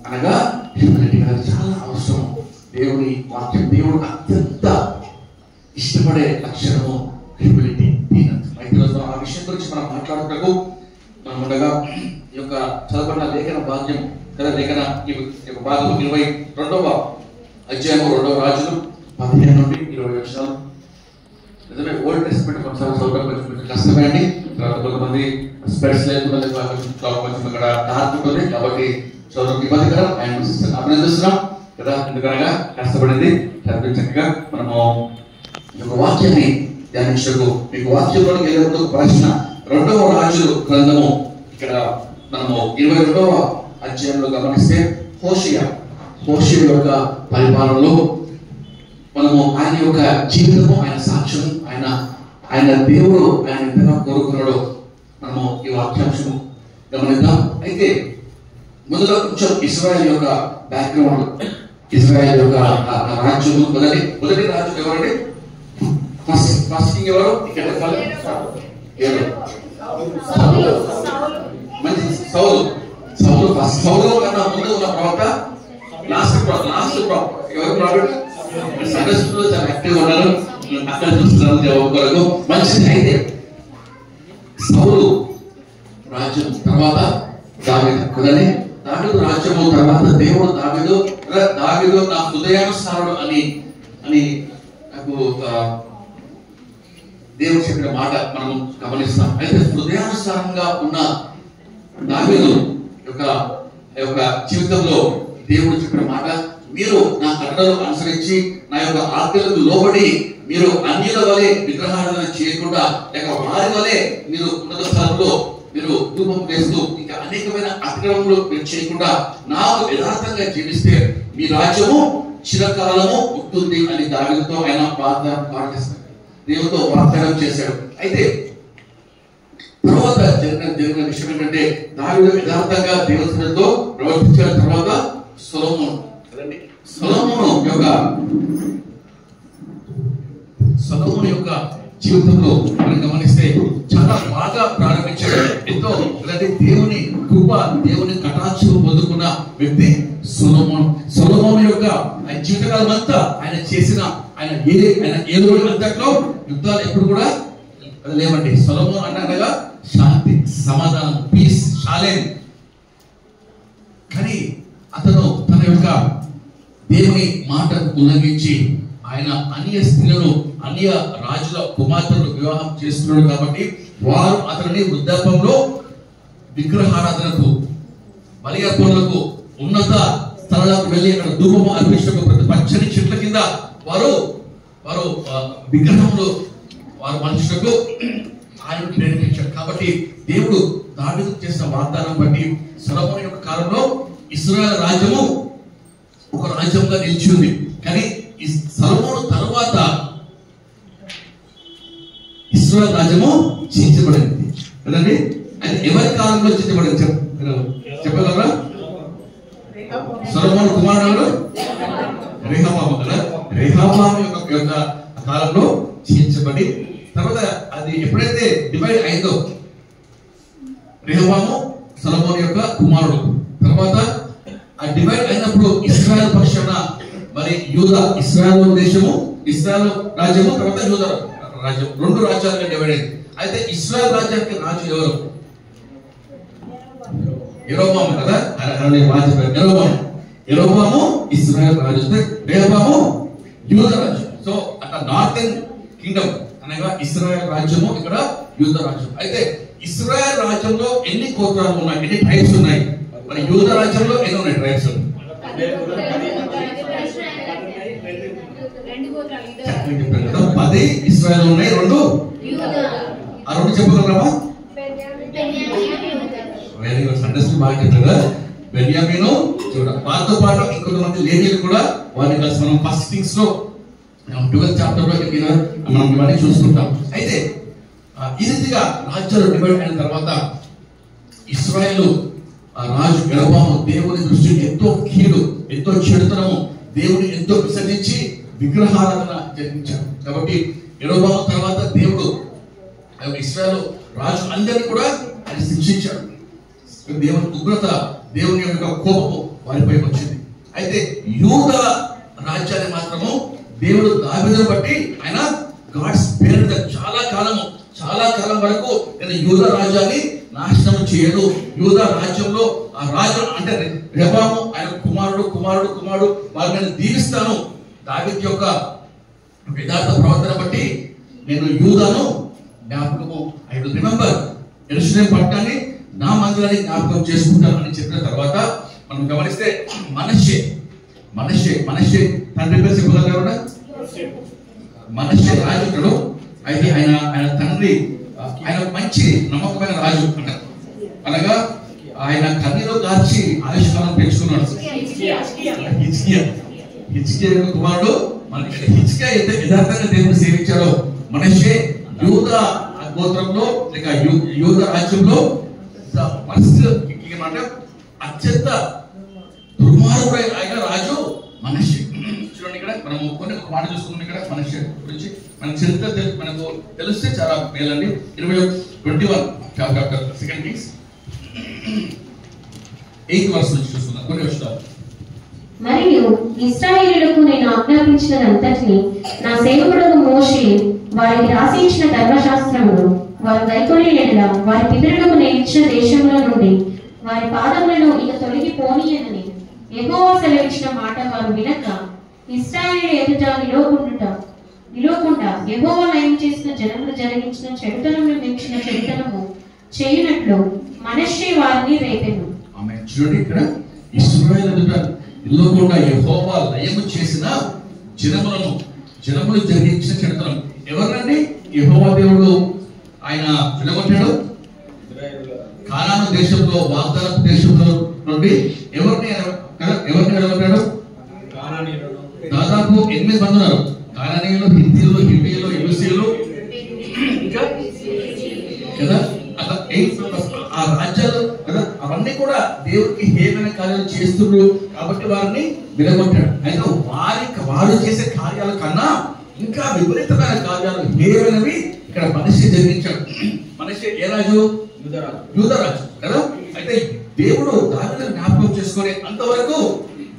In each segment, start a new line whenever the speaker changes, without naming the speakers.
అనగా హ్యూమిలిటీ అనేది చాలా అవసరం. దేవుని వాక్యం, దేవుడు అత్యంత ఇష్టపడే లక్షణము హ్యూమిలిటీ, దీనత. ఈరోజు ఆ విషయం గురించి మనం మాట్లాడుటకు మనం ఉండగా ఈ యొక్క చదవబడిన లేఖన భాగ్యం కదా, లేఖన ఈ యొక్క భాగం 22వ అధ్యాయం 2వ రాజులు 15 నుండి 20 వచనాలు. నిజమే ఓల్డ్ టెస్ట్మెంట్ కొన్నిసార్లు చదవడం కొంచెం కష్టమే అండి. తర్వాత కొంతమంది స్పెట్స్ లేకుండా కొంచెం ఇక్కడ డార్క్ ఉంటుంది కాబట్టి చదవడం ఇబ్బందికరం. ఆయన అభినందిస్తున్నాం కదా, ఎందుకనగా కష్టపడింది చక్కగా మనము ఈ యొక్క వాక్యాన్ని ధ్యానించకు. మీకు వాక్యంలోకి వెళ్ళే ముందు ఒక ప్రశ్న. 2వ రాజులు గ్రంథము ఇక్కడ మనము 22వ అధ్యాయంలో గమనిస్తే హోషేయ యొక్క పరిపాలనలో మనము ఆయన యొక్క జీవితము, ఆయన సాక్ష్యం, ఆయన దేవుడు ఆయన ఎంతగా కోరుకున్నాడో మనము ఈ వాక్యాంశం గమనిద్దాం. అయితే మొదట కొంచెం ఇశ్రాయేల్ యొక్క బ్యాక్గ్రౌండ్, ఇశ్రాయేల్ యొక్క రాజ్యము. మొదటి రాజు ఎవరండి? ఫస్ట్ కింగ్ ఎవరు? ఇక్కడ మంచి సౌలు కన్నా ముందు ఉన్న ప్రవక్త లాస్ట్ ఎవరు? ప్రాఫిట్. సంఘస్థులు చాలా యాక్టివ్ ఉన్నారు, అక్కడ చూస్తున్నారు మంచిది. అయితే సౌలు రాజ్యం తర్వాత దావీదు కదండి. దావీదు రాజ్యము తర్వాత దేవుడు దావీదు నా హృదయానుసారుడు అని నాకు దేవుడు చెప్పిన మాట మనం గమనిస్తాం. అయితే హృదయానుసారంగా ఉన్న దావీదు యొక్క జీవితంలో దేవుడు చెప్పిన మాట, మీరు నా కట్టడలు అనుసరించి నా యొక్క ఆజ్ఞలకు లోబడి మీరు అన్యుల వలె విగ్రహారాధన చేయకుండా, లేక వారి వలె మీరు ఉన్నత స్థలంలో మీరు ధూపం వేస్తూ ఇంకా అనేకమైన అతిక్రమములు మీరు చేయకుండా నాకు యథార్థంగా జీవిస్తే మీ రాజ్యము చిరకాలము ఉంటుంది అని దావీదుతో ఆయన దేవుడితో వాగ్దానం చేశాడు. అయితే తర్వాత జరిగిన విషయం ఏంటంటే దావీదు యథార్థంగా దేవునితో ప్రవర్తించిన తర్వాత సొలొమోను యొక్క జీవితంలో మనం గమనిస్తే చాలా బాగా ప్రారంభించాడు. ఎంతో దేవుని కృప, దేవుని కటాక్షం పొందుకున్న వ్యక్తి సొలొమోను యొక్క జీవితకాలం అంతా ఆయన చేసిన ఆయన ఏ రోజు అంతట్లో యుద్ధాలు ఎప్పుడు కూడా లేవండి. సొలొమోను అనగా శాంతి, సమాధానం, పీస్, షాలేం. కానీ అతను తన యొక్క దేవుని మాటను ఉల్లంఘించి ఆయన అన్య స్త్రీలను, అన్య రాజుల కుమార్తెలను వివాహం చేస్తున్నాడు. కాబట్టి వారు అతనిని వృద్ధాపంలో విగ్రహారాధనకు, బలి అర్పణలకు, ఉన్నత స్థలాలకు వెళ్ళి అక్కడ ధూపము అర్పించకు ప్రతి పచ్చని చెట్ల కింద వారు విగ్రహంలో వారు మనుషులకు ఆయన ప్రేరేపించారు. కాబట్టి దేవుడు దావీదు చేసిన వాగ్దానం బట్టి సొలొమోను యొక్క కాలంలో ఇశ్రాయేలు రాజ్యము ఒక రాజ్యంగా నిలిచి ఉంది. కానీ సొలొమోను తరువాత ఇశ్రాయేలు రాజ్యము చీల్చబడింది కదండి. అది ఎవరి కాలంలో చీల్చబడింది చెప్పగలరా? సొలొమోను కుమారుడు రెహబాము కదా. రెహబాము యొక్క కాలంలో చీల్చబడి తర్వాత అది ఎప్పుడైతే డివైడ్ అయిందో, రెహబాము సొలొమోను యొక్క కుమారుడు, తర్వాత ఆ డివైడ్ అయినప్పుడు ఇశ్రాయేలు పక్షాన మరి యూదా, ఇశ్రాయేలు దేశము, ఇశ్రాయేలు రాజ్యము, తర్వాత యూదా రాజ్యం, 2 రాజ్యాలుగా డివైడ్ అయింది. అయితే ఇశ్రాయేలు రాజ్యానికి రాజు ఎవరు? యెరోబాము కదా. యెరోబాము ఇశ్రాయేలు రాజు, రెహబాము యూదా రాజు. సో అక్కడ నార్థన్ కింగ్డమ్ అనగా ఇశ్రాయేల్ రాజ్యము, ఇక్కడ యూదా రాజ్యం. అయితే ఇశ్రాయేల్ రాజ్యంలో ఎన్ని గోత్రాలు ఉన్నాయి, ఎన్ని ట్రైబ్స్ ఉన్నాయి? మరి యూదా రాజ్యంలో ఎన్ని ఉన్నాయి ట్రైబ్స్?
2
10 ఇశ్రాయేల్ ఉన్నాయి, 2 ఆ 2 చెప్పగలరా? వెరీ గుడ్, సండే స్కూల్ బాగా చెప్పారు. బెన్యామీను చూడ, వారితో పాటు ఇంకొంతమంది లేవీయులు కూడా వారిని కలిసి మనం ఫస్ట్ కింగ్స్ లో 12th చాప్టర్ లో మనం ఇవన్నీ చూసుకుంటాం. అయితే ఈ రీతిగా రాజ్యాలు డివైడ్ అయిన తర్వాత ఇశ్రాయేలు రాజు యెరోబాము దేవుని దృష్టికి ఎంతో కీడు, ఎంతో చెడుతనము, దేవుని ఎంతో విసర్జించి విగ్రహారాధన జరిగించాడు. కాబట్టి యెరోబాము తర్వాత దేవుడు ఇశ్రాయేలు రాజు అందరినీ కూడా ఆయన శిక్షించాడు. దేవుని ఉగ్రత, దేవుని యొక్క కోపము వారిపై వచ్చింది. అయితే యూదా రాజ్యాన్ని మాత్రము దేవుడు దావీదును బట్టి ఆయన గాడ్ స్పేర్డ్ చాలా కాలం వరకు నేను యూదా రాజ్యాన్ని నాశనం చేయను. యూదా రాజ్యంలో ఆ రాజు అంటే రెహబాము ఆయన కుమారుడు వారిని నేను దీవిస్తాను. దావీదు యొక్క యథార్థ ప్రవర్తన బట్టి నేను యూదాను జ్ఞాపకము ఐ విల్ రిమెంబర్ యెరూషలేము పట్టణాన్ని నా మందిరాన్ని జ్ఞాపకం చేసుకుంటాను అని చెప్పిన తర్వాత మనం గమనిస్తే మనష్షే తండ్రి పేరు చెప్పగలరా? మనష్షే రాజు ఉంటాడు. అయితే ఆయన తండ్రి ఆయన మంచి నమ్మకమైన రాజు అంటారు. అనగా ఆయన కన్నీలో కార్చి ఆయుష్కాలం పెంచుకున్నాడు. హిజ్కియా కుమారుడు హిజ్కియా యథార్థంగా దేవుని సేవించాడో మనష్షే యూదా గోత్రంలో లేక యూదా రాజ్యంలో అత్యంత దుర్మార్గుడైన రాజు మనష్షే. చూడండి ఇక్కడ మనం కొన్ని మాట చూసుకున్నాం. ఇక్కడ మనష్షే గురించి మన చరిత్ర మనకు తెలిస్తే చాలా మేలండి. 21 చాప్టర్ 2 Kings 8 వర్స్ నుంచి చూసుకుందాం కొన్ని వచనాలు.
మరియు ఇశ్రాయేలులకు నేను ఆజ్ఞాపించినదంతటిని నా సేవకుడు మోషే వారికి రాసి ఇచ్చిన ధర్మశాస్త్రమును వారు గైకొని ఎడల వారి పితరులకు నేను ఇచ్చిన దేశంలో నుండి వారి పాదములను ఇక తొలగిపోనీయనని యెహోవా సెలవిచ్చిన మాట వారు వినక ఇశ్రాయేలు ఎదుట నిలువకుండా యెహోవా నయం చేసిన జనములు జరిగించిన చెడుతనమును మించిన చెడుతనము చేయునట్లు మనష్షే వారిని రేపెను.
ఆమేన్. చూడండి ఇక్కడ ఇశ్రాయేలు ఎదుట నిలువకుండా యెహోవా నయము చేసిన జనములు జరిగించిన చెడుతనం ఎవరండి? యెహోవా దేవుడు ఆయన విడగొట్టాడు. కానాను దేశంలో వాగ్దాన దేశంలో నుండి ఎవరిని విడగొట్టాడు? దాదాపు 8 మంది ఉన్నారు. కానానీయులు, హిత్తీయులు, హివ్వీయులు, యెబూసీయులు ఇంకా కదా అలా 8 మెంబర్స్. ఆ రాజ్యాలు కదా అవన్నీ కూడా దేవుడికి హేమైన కార్యాలు చేస్తున్నారు కాబట్టి వారిని విడగొట్టాడు. అయితే వారు చేసే కార్యాల కన్నా ఇంకా విపరీతమైన కార్యాలు హేమైనవి ఇక్కడ మనష్షే జరిగించాడు. మనష్షే ఏ రాజు? యూదారాజు కదా. అయితే దేవుడు దావీదును జ్ఞాపకం చేసుకునే అంతవరకు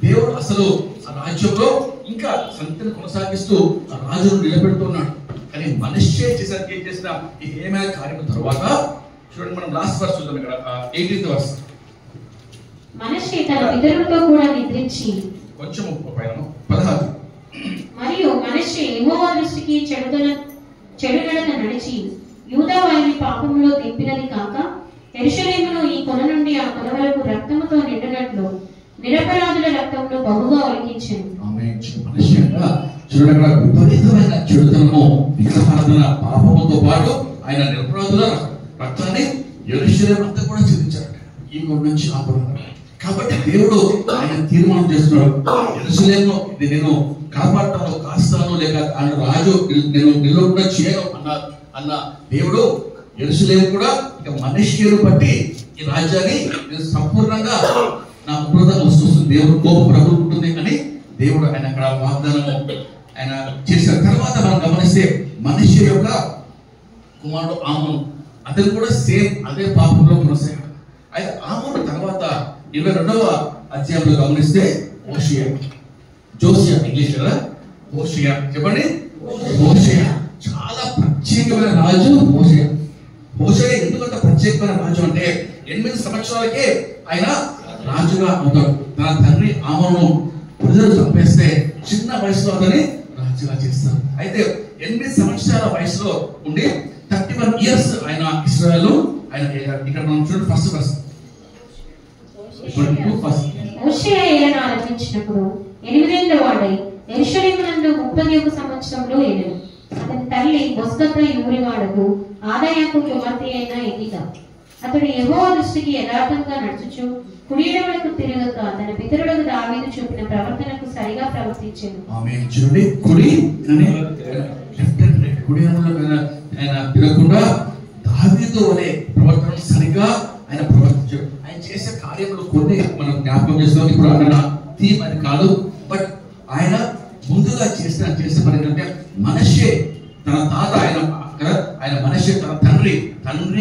దేవుడు అసలు ఆ రాజ్యంలో ఇంకా సంతతిని కొనసాగిస్తూ ఆ రాజును నిలబెడుతున్నాడు. కానీ మనష్షే చేసరికి ఏం చేసిన ఈ హేమైన కార్యం తర్వాత చూడండి మనం లాస్ట్ వర్స్ చూద్దాం. ఇక్కడ 18th వర్స్.
మనష్షే తన పితరులతో కూడా నిద్రించి
కొంచెం పైన 16.
మరియు మనష్షే యెహోవా దృష్టికి చెడునడక నడిచి యూదా వారిని పాపంలో దింపినది కాక యెరూషలేమును ఈ కొన నుండి ఆ కొన వరకు రక్తముతో నిండినట్లు నిరపరాధుల రక్తంలో బహుగా ఒలికించెను.
ఆమేన్. మనష్షే చూడండి అక్కడ విపరీతమైన చెడుతనము విగ్రహారాధన పాపముతో పాటు ఆయన నిరపరాధుల రక్తాన్ని యెరూషలేము అంతా కూడా చెందించాడు. ఈ కొన నుంచి ఆ కొన. కాబట్టి దేవుడు ఆయన తీర్మానం చేస్తున్నాడు, యెరూషలేమును నేను కాపాడతాను, కాస్తాను, లేక ఆయన రాజు నేను నిలవకుండా చేయను అన్న దేవుడు యెరూషలేము కూడా ఇక మనష్షేను బట్టి ఈ రాజ్యాన్ని సంపూర్ణంగా నా ఉపరోధం వస్తుంది, దేవుడు కోపం రగులుకుంటుంది అని దేవుడు ఆయన అక్కడ వాగ్దానము ఆయన చేసిన తర్వాత మనం గమనిస్తే మనష్షే యొక్క కుమారుడు ఆమోను అతను కూడా సేమ్ అదే పాపంలో కొనసాగాడు. అయితే ఆమోను తర్వాత 22వ అధ్యాయంలో గమనిస్తే జోసియా ఇంగ్లీష్ కదా హోషేయ చెప్పండి. హోషేయ చాలా ప్రత్యేకమైన రాజు. హోషేయ ఎందుకంత ప్రత్యేకమైన రాజు అంటే 8 సంవత్సరాలకే ఆయన రాజుగా అవుతాడు. తన తండ్రి ఆమోను ప్రజలు చంపేస్తే చిన్న వయసులో అతని రాజుగా చేస్తారు. అయితే 8 సంవత్సరాల వయసులో ఉండి 31 years ఆయన ఇశ్రాయేలు ఆయన ఇక్కడ మనం చూడండి ఫస్ట్ వర్స్.
హోషేయ ఏలన ఆరంభించినప్పుడు 8వ వాడై యెరూషలేమునందు 31 సంవత్సరంలో ఏలెను. అతని తల్లి బొస్కత యూరివాడకు ఆదాయకు కుమార్తె అయిన ఎగిదా. అతడు యెహోవా దృష్టికి యథార్థంగా నడుచుచు కుడియడములకు తిరగక తన పితరులకు దావీదు చూపిన ప్రవర్తనకు సరిగా ప్రవర్తించెను.
ఆమేన్. చూడండి కుడి అని లెఫ్ట్ అండ్ రైట్ కుడి ఆయన తిరగకుండా దావీదు వలె ప్రవర్తన సరిగా ఆయన ప్రవర్తించాడు. ఆయన చేసే కార్యములు కొన్ని మనం జ్ఞాపకం చేస్తాం. ఇప్పుడు ఆయన థీమ్ అని కాదు, బట్ ఆయన ముందుగా చేసిన పని ఏంటంటే మనష్షే తన తాత ఆయన మనష్షే తన తండ్రి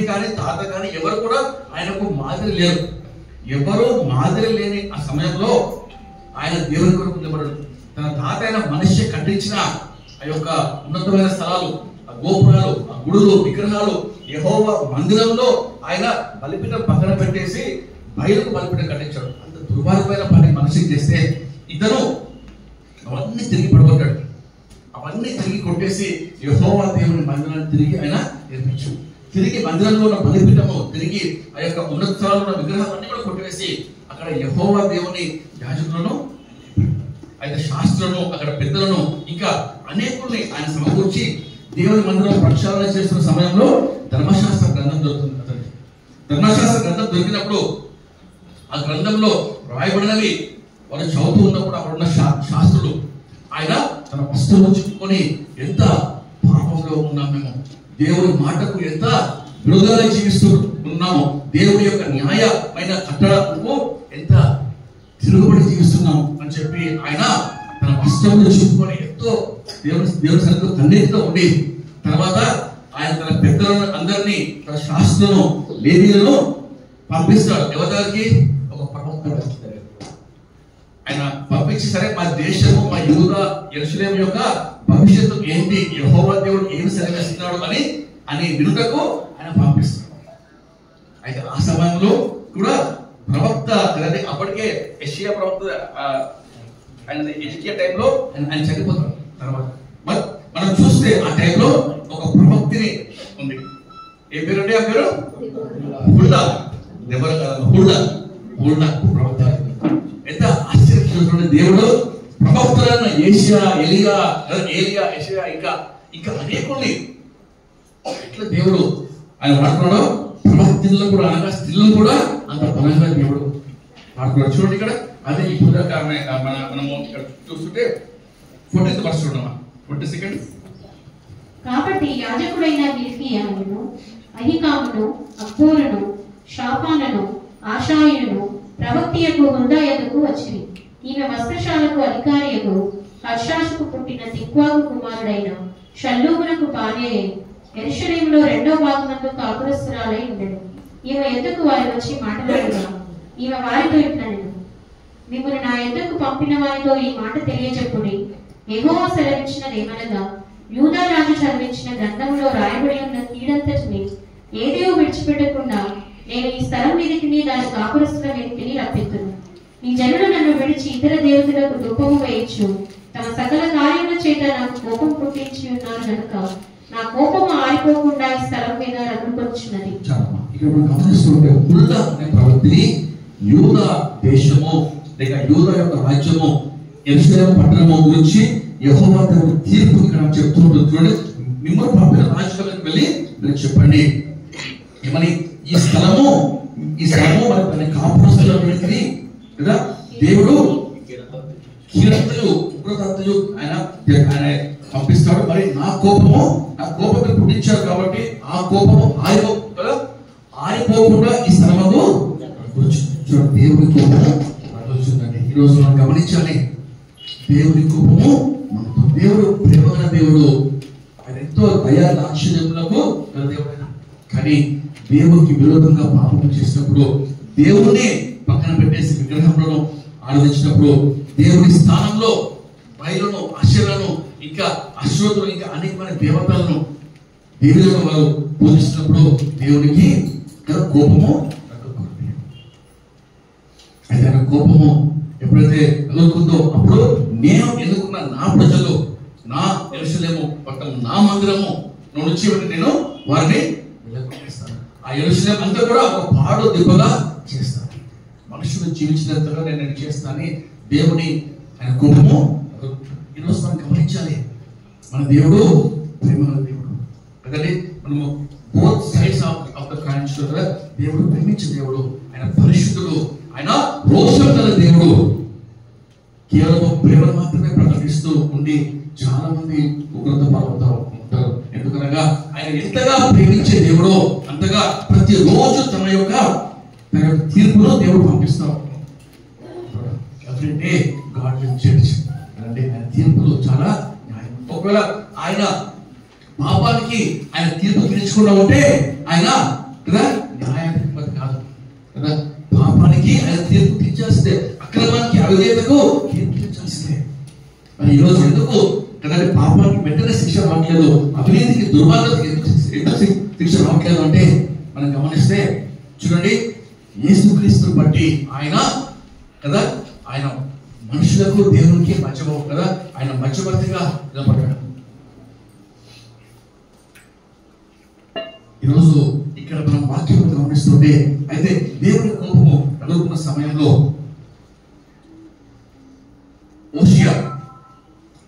కానీ తాత కానీ ఎవరు కూడా ఆయనకు మాదిరి లేరు. ఎవరో మాదిరి లేని ఆ సమయంలో ఆయన దేవుని కొరకు నిలబడడు. తన తాత అయిన మనిషి కట్టించిన ఆ యొక్క ఉన్నతమైన స్థలాలు, ఆ గోపురాలు, ఆ గుడులు, విగ్రహాలు, యెహోవా మందిరంలో ఆయన బలిపీఠం పక్కన పెట్టేసి బయలుకు బలిపీఠం కట్టించాడు. అంత దుర్మార్గమైన పని మనిషికి చేస్తే ఇతను అవన్నీ తిరిగి పడగొట్టాడు. అవన్నీ తిరిగి కొట్టేసి యెహోవా దేవుని మందిరాన్ని తిరిగి ఆయన నిర్మించాడు. తిరిగి మందిరంలో ఉన్న బలిపీఠము, తిరిగి ఆ యొక్క ఉన్నత స్థలాల్లో ఉన్న విగ్రహాలన్నీ కూడా కొట్టివేసి అక్కడ యెహోవా దేవుని యాజకులను, అయితే శాస్త్రులను, అక్కడ పెద్దలను, ఇంకా అనేకుల్ని ఆయన సమకూర్చి దేవుని మందిరం ప్రక్షాళన చేస్తున్న సమయంలో ధర్మశాస్త్ర గ్రంథం దొరుకుతుంది అతనికి. ధర్మశాస్త్ర గ్రంథం దొరికినప్పుడు ఆ గ్రంథంలో రాయబడినవి వారు చదువుతూ ఉన్నప్పుడు అక్కడ ఉన్న శాస్త్రులు ఆయన తన వస్తువులు చిక్కుకొని ఎంత పాపంలో ఉన్నాం మేము, దేవుని మాటకు ఎంత విరోధంగా జీవిస్తూ ఉన్నాము, దేవుని యొక్క న్యాయమైన కట్టడకు ఎంత తిరుగుబడి జీవిస్తున్నాము అని చెప్పి ఆయన తన వస్తువులు చిక్కుకొని ఎంతో దేవుని సన్నిధిలో కన్నీటితో ఉండి తర్వాత ఆయన తన పెద్దలను అందరినీ, తన శాస్త్రులను, లేవీయులను పంపిస్తాడు. ఎవరికి? ఒక ప్రవక్త. ఆయన పంపించి సరే మా దేశము, మా యూదా యెరూషలేము యొక్క భవిష్యత్తు ఏంటి, యెహోవా దేవుడు ఏమి సెలవిస్తున్నాడు అని వినుటకు ఆయన పంపిస్తున్నాడు. అయితే ఆ సమయంలో కూడా ప్రవక్త కదండి, అప్పటికే యెషయా ప్రవక్త ఆయన ఎజికియా టైంలో ఆయన చనిపోతాడు. తర్వాత మనం చూస్తే ఆ టైంలో ఒక ప్రవక్తిని ఉంది. ఏ పేరు? ఆ పేరు హుల్దా. ఎవరు కాదు, హుల్దా ప్రవక్త. ఎంత ఆశ్చర్యపోతున్న దేవుడు ప్రవక్తలైన యేషయా, ఎలియా, యెషయా, ఇంకా అనేకుల్ని ఎట్లా దేవుడు ఆయన వాడుతున్నాడో ప్రవక్తలను కూడా, అనగా స్త్రీలను కూడా అంత బలంగా దేవుడు వాడుతున్నాడు. చూడండి ఇక్కడ అదే ఇప్పుడు మనము ఇక్కడ చూస్తుంటే 14th verse చూడమా, 42.
కాబట్టి యాజకుడైన హిల్కీయాను, అహికామును, అక్బోరును, షాఫానును, ఆషాయును ప్రవక్తియకు హుల్దా యొద్దకు వచ్చిరి. ఈమె వస్త్రశాలకు అధికారియకు హర్షాషుకు పుట్టిన తిక్వాకు కుమారుడైన షల్లూమునకు భార్య యెరూషలేములో 2వ భాగమందు కాపురస్తురాలై ఉండెను. ఈమె యొద్దకు వారు వచ్చి మాట్లాడగా ఈమె వారితో ఇట్లనెను, మిమ్మల్ని నా యొద్దకు పంపిన వారితో ఈ మాట తెలియజెప్పుడి. యెహోవా సెలవిచ్చినదేమనగా, యూదా రాజు చదివించిన గ్రంథంలో రాయబడి ఉన్న కీడంతటిని ఏదో విడిచిపెట్టకుండా నేను ఈ స్థలం మీదకి దాని కాపురస్తుల మీదకి రప్పెత్తును. ఈ జనులు నన్ను విడిచి ఇతర దేవతలకు ధూపము వేయచ్చు, తమ సకల కార్యముల చేత నాకు కోపం పుట్టించి ఉన్నారు కనుక నా కోపము ఆరిపోకుండా ఈ స్థలం మీద రగులుకొచ్చున్నది.
ఇక్కడ మనం గమనిస్తుంటే హుల్దా అనే ప్రవక్తిని యూదా దేశము లేక యూదా యొక్క రాజ్యము యెరూషలేము పట్టణము గురించి యెహోవా దేవుని తీర్పు ఇక్కడ చెప్తున్నప్పుడు చూడండి, మిమ్మల్ని పంపిన రాజ్యాలకు వెళ్ళి మీరు చెప్పండి ఏమని, ఈ స్థలము మరి తన కాపురస్తుల మీదకి కదా దేవుడు కీడతయు ఉగ్రతయు ఆయన పంపిస్తాడు. మరి నా కోపం పుట్టించారు కాబట్టి ఆ కోపము ఆరిపోకుండా ఈ స్థలము చూడండి, దేవుని కోపము వచ్చిందండి. ఈరోజు మనం గమనించాలి, దేవుని కోపము మనతో. దేవుడు ప్రేమగల దేవుడు, ఆయన ఎంతో దయా దాక్షిణ్యములకు దేవుడు. కానీ దేవునికి విరోధంగా పాపం చేసినప్పుడు, దేవుడిని పక్కన పెట్టేసి విగ్రహములను ఆరాధించినప్పుడు, దేవుని స్థానంలో బయలును, అశలను, ఇంకా అశ్వతులు, ఇంకా అనేకమైన దేవతలను, దేవులను వారు పూజిస్తున్నప్పుడు దేవునికి కోపము. అయితే ఆయన కోపము ఎప్పుడైతే ఎదుర్కొందో అప్పుడు నేను ఎదుర్కొన్న నా ప్రజలు, నా యెరూషలేము పట్టణం, నా మందిరము నుంచి నేను వారిని వెళ్ళగొట్టేస్తాను. ఆ యెరూషలేము అంతా కూడా ఒక పాడు దిబ్బగా చేస్తాను. మనుషులు జీవించినంతగా నేను చేస్తానని దేవుని ఆయన కోపము. ఈరోజు మనం గమనించాలి, మన దేవుడు ప్రేమగల దేవుడు కదండి. మనము both sides of the coin చూడాలి. దేవుడు ప్రేమించే దేవుడు, ఆయన పరిశుద్ధుడు, ఆయన రోషం గల దేవుడు. కేవలం ప్రేమను మాత్రమే ప్రకటిస్తూ ఉండి చాలా మంది ఉగ్రత పాల్గొంటారు ఉంటారు. ఎందుకనగా ఆయన ఎంతగా ప్రేమించే దేవుడు అంతగా ప్రతి రోజు తన యొక్క తీర్పును దేవుడు పంపిస్తాడు. Every day God will judge. అంటే ఆయన తీర్పులు చాలా న్యాయం. ఒకవేళ ఆయన పాపానికి ఆయన తీర్పు తీర్చకుండా ఉంటే ఆయన కదా న్యాయాధిపతి కాదు కదా. పాపానికి అవిధేయతకు కీర్తించాల్సిందే. మరి ఈరోజు ఎందుకు కదండి పాపానికి వెంటనే శిక్ష రావట్లేదు, అవినీతికి దుర్మార్గతకి ఎందుకు శిక్ష రావట్లేదు అంటే మనం గమనిస్తే చూడండి, యేసుక్రీస్తుని బట్టి ఆయన కదా, ఆయన మనుషులకు దేవునికి మధ్య కదా, ఆయన మధ్యవర్తిగా నిలబడ్డాడు. ఈరోజు ఇక్కడ మనం వాక్యం గమనిస్తుంటే అయితే దేవుని కోపము రగులుకున్న సమయంలో ఓషియా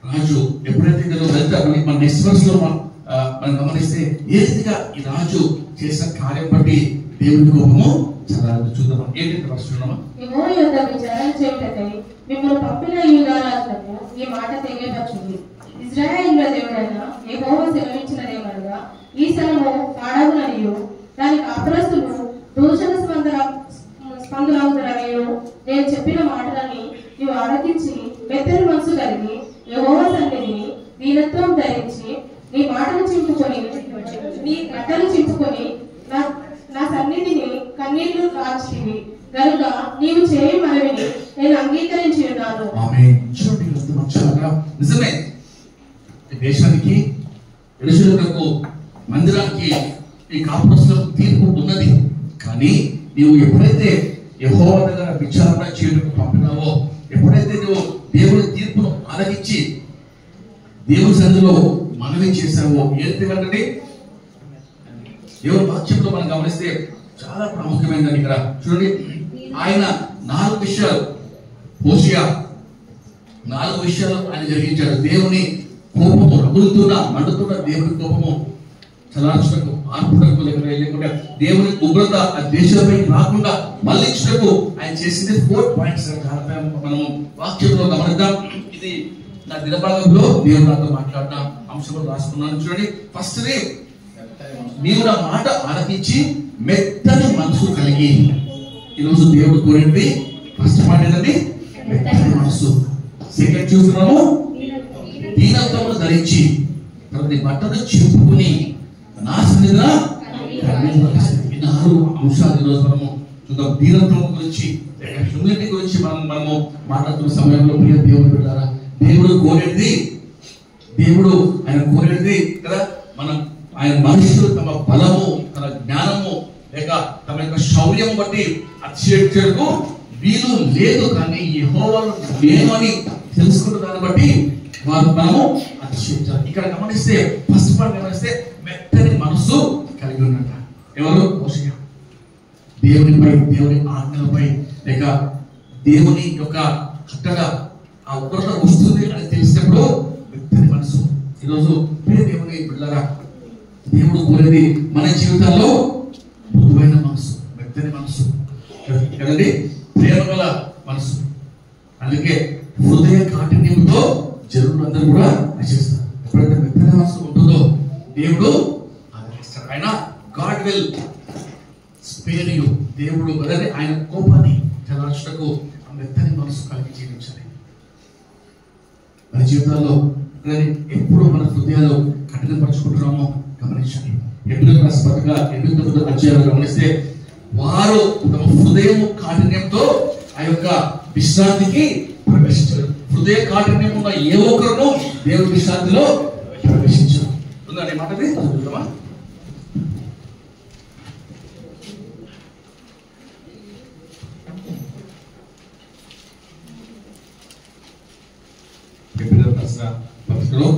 రాజు ఎప్పుడైతే ఇందులో వెళ్తారో మన నెక్స్ట్ వర్స్ లో మనం గమనిస్తే ఏ రీతిగా ఈ రాజు చేసిన కార్యం బట్టి దేవుని కోపము చాలా చూద్దాం. ఏంటి వర్షం
యెహోవా యొద్ద విచారణ చేయుటకై మిమ్మల్ని పంపిన యూదా రాజులకు ఈ మాట తెలియపరచుడి. ఇశ్రాయేలుల దేవుడైన యెహోవా సెలవిచ్చినదేమనగా, ఈ స్థలము పాడవుననియు దాని కాపురస్తులు దూషణ స్పందులవుతారనియు నేను చెప్పిన మాటలని నీవు ఆలకించి మెత్తని మనసు కలిగి యెహోవా సన్నిధిని దీనత్వం ధరించి నీ మాటలు చింపుకొని నీ బట్టలు చింపుకొని నా సన్నిధిని కన్నీళ్లు కాచితివి గనుక నీవు చేయి మనవిని నేను అంగీకరించి ఉన్నాను.
నిజమే, దేశానికి యెరూషలేముకు మందిరానికి ఈ కాపురస్తులకు తీర్పు ఉన్నది. కానీ నీవు ఎప్పుడైతే యెహోవా దగ్గర విచారణ చేయడానికి పంపినావో, ఎప్పుడైతే నువ్వు దేవుని తీర్పును ఆలకించి దేవుని సన్నిధిలో మనవి చేశావో, ఏంటంటే దేవుని వాక్యంలో మనం గమనిస్తే చాలా ప్రాముఖ్యమైనది. ఇక్కడ చూడండి, ఆయన 4 విషయాలు హోషేయ 4 విషయాలు ఆయన జరిగించాడు. దేవుని కోపము రగులుతున్న మండుతున్న దేవుని కోపము చలార్చుటకు, ఆర్పుటకు లేకుండా దేవుని ఉగ్రత ఆ దేశంపై రాకుండా మళ్ళించుటకు ఆయన చేసింది 4 పాయింట్స్. మనము వాక్యంలో గమనిద్దాం. ఇది నా దినభాగంలో దేవుడు నాతో మాట్లాడిన అంశంలో రాసుకున్నాను. చూడండి, ఫస్ట్ నీవు నా మాట ఆలకించి మెత్తని మనసు కలిగి. ఈరోజు దేవుడు కోరేది ఫస్ట్ మాట ఏంటండి? మెత్తని మనసు. సెకండ్ చూస్తున్నాము, దీనత్వమును ధరించి నీ బట్టను చింపుకుని నా సన్నిధిలో కన్నీళ్లు కాచి. ఈ 4 అంశాలు ఈరోజు మనము చూద్దాం. దీనత్వం గురించి, హ్యూమిలిటీ గురించి మనము మాట్లాడుతున్న సమయంలో ప్రియ దేవుడు బిడ్డలారా, దేవుడు కోరేది ఆయన కోరేది కదా, మనం ఆయన మనుషులు తమ బలము, తన జ్ఞానము లేక తమ యొక్క శౌర్యం బట్టి అతిశయించడానికి వీలు లేదు. కానీ యెహోవాను నేను అని తెలుసుకున్న దాన్ని బట్టి మనము అతిశయించాలి. ఇక్కడ గమనిస్తే ఫస్ట్ పాయింట్ గమనిస్తే మెత్తని మనసు కలిగి ఉన్నట. ఎవరు? హోషేయ. దేవునిపై, దేవుని ఆజ్ఞలపై లేక దేవుని యొక్క కట్టడ ఆ ఉగ్రత వస్తుంది అని తెలిసినప్పుడు మెత్తని మనసు. ఈరోజు దేవుని బిడ్డలారా, దేవుడు కోరేది మన జీవితాల్లో మృదువైన మనసు, మెత్తని మనసు కదండి, ప్రేమ గల మనసు. అందుకే హృదయ కాఠిన్యంతో జనులందరూ కూడా నశిస్తారు. ఎప్పుడైతే మెత్తని మనసు ఉంటుందో దేవుడు ఆదరిస్తాడు. ఆయన గాడ్ విల్ స్పేర్ యు. దేవుడు కదండి ఆయన కోపాన్ని చలార్చుటకు ఆ మెత్తని మనసు కలిగి జీవించాలి. మన జీవితాల్లో ఎప్పుడు మన హృదయాలు కఠినపరుచుకుంటున్నామో గమనించండి. 8వ అధ్యాయంలో గమనిస్తే వారు తమ హృదయము కాఠిన్యంతో ఆ యొక్క విశ్రాంతికి ప్రవేశించారు. హృదయ కాఠిన్యం ఉన్న ఏ ఒక్కరును దేవుని విశ్రాంతిలో ప్రవేశించారు. ఉందండి మాట చదువుతామా? పత్రికలో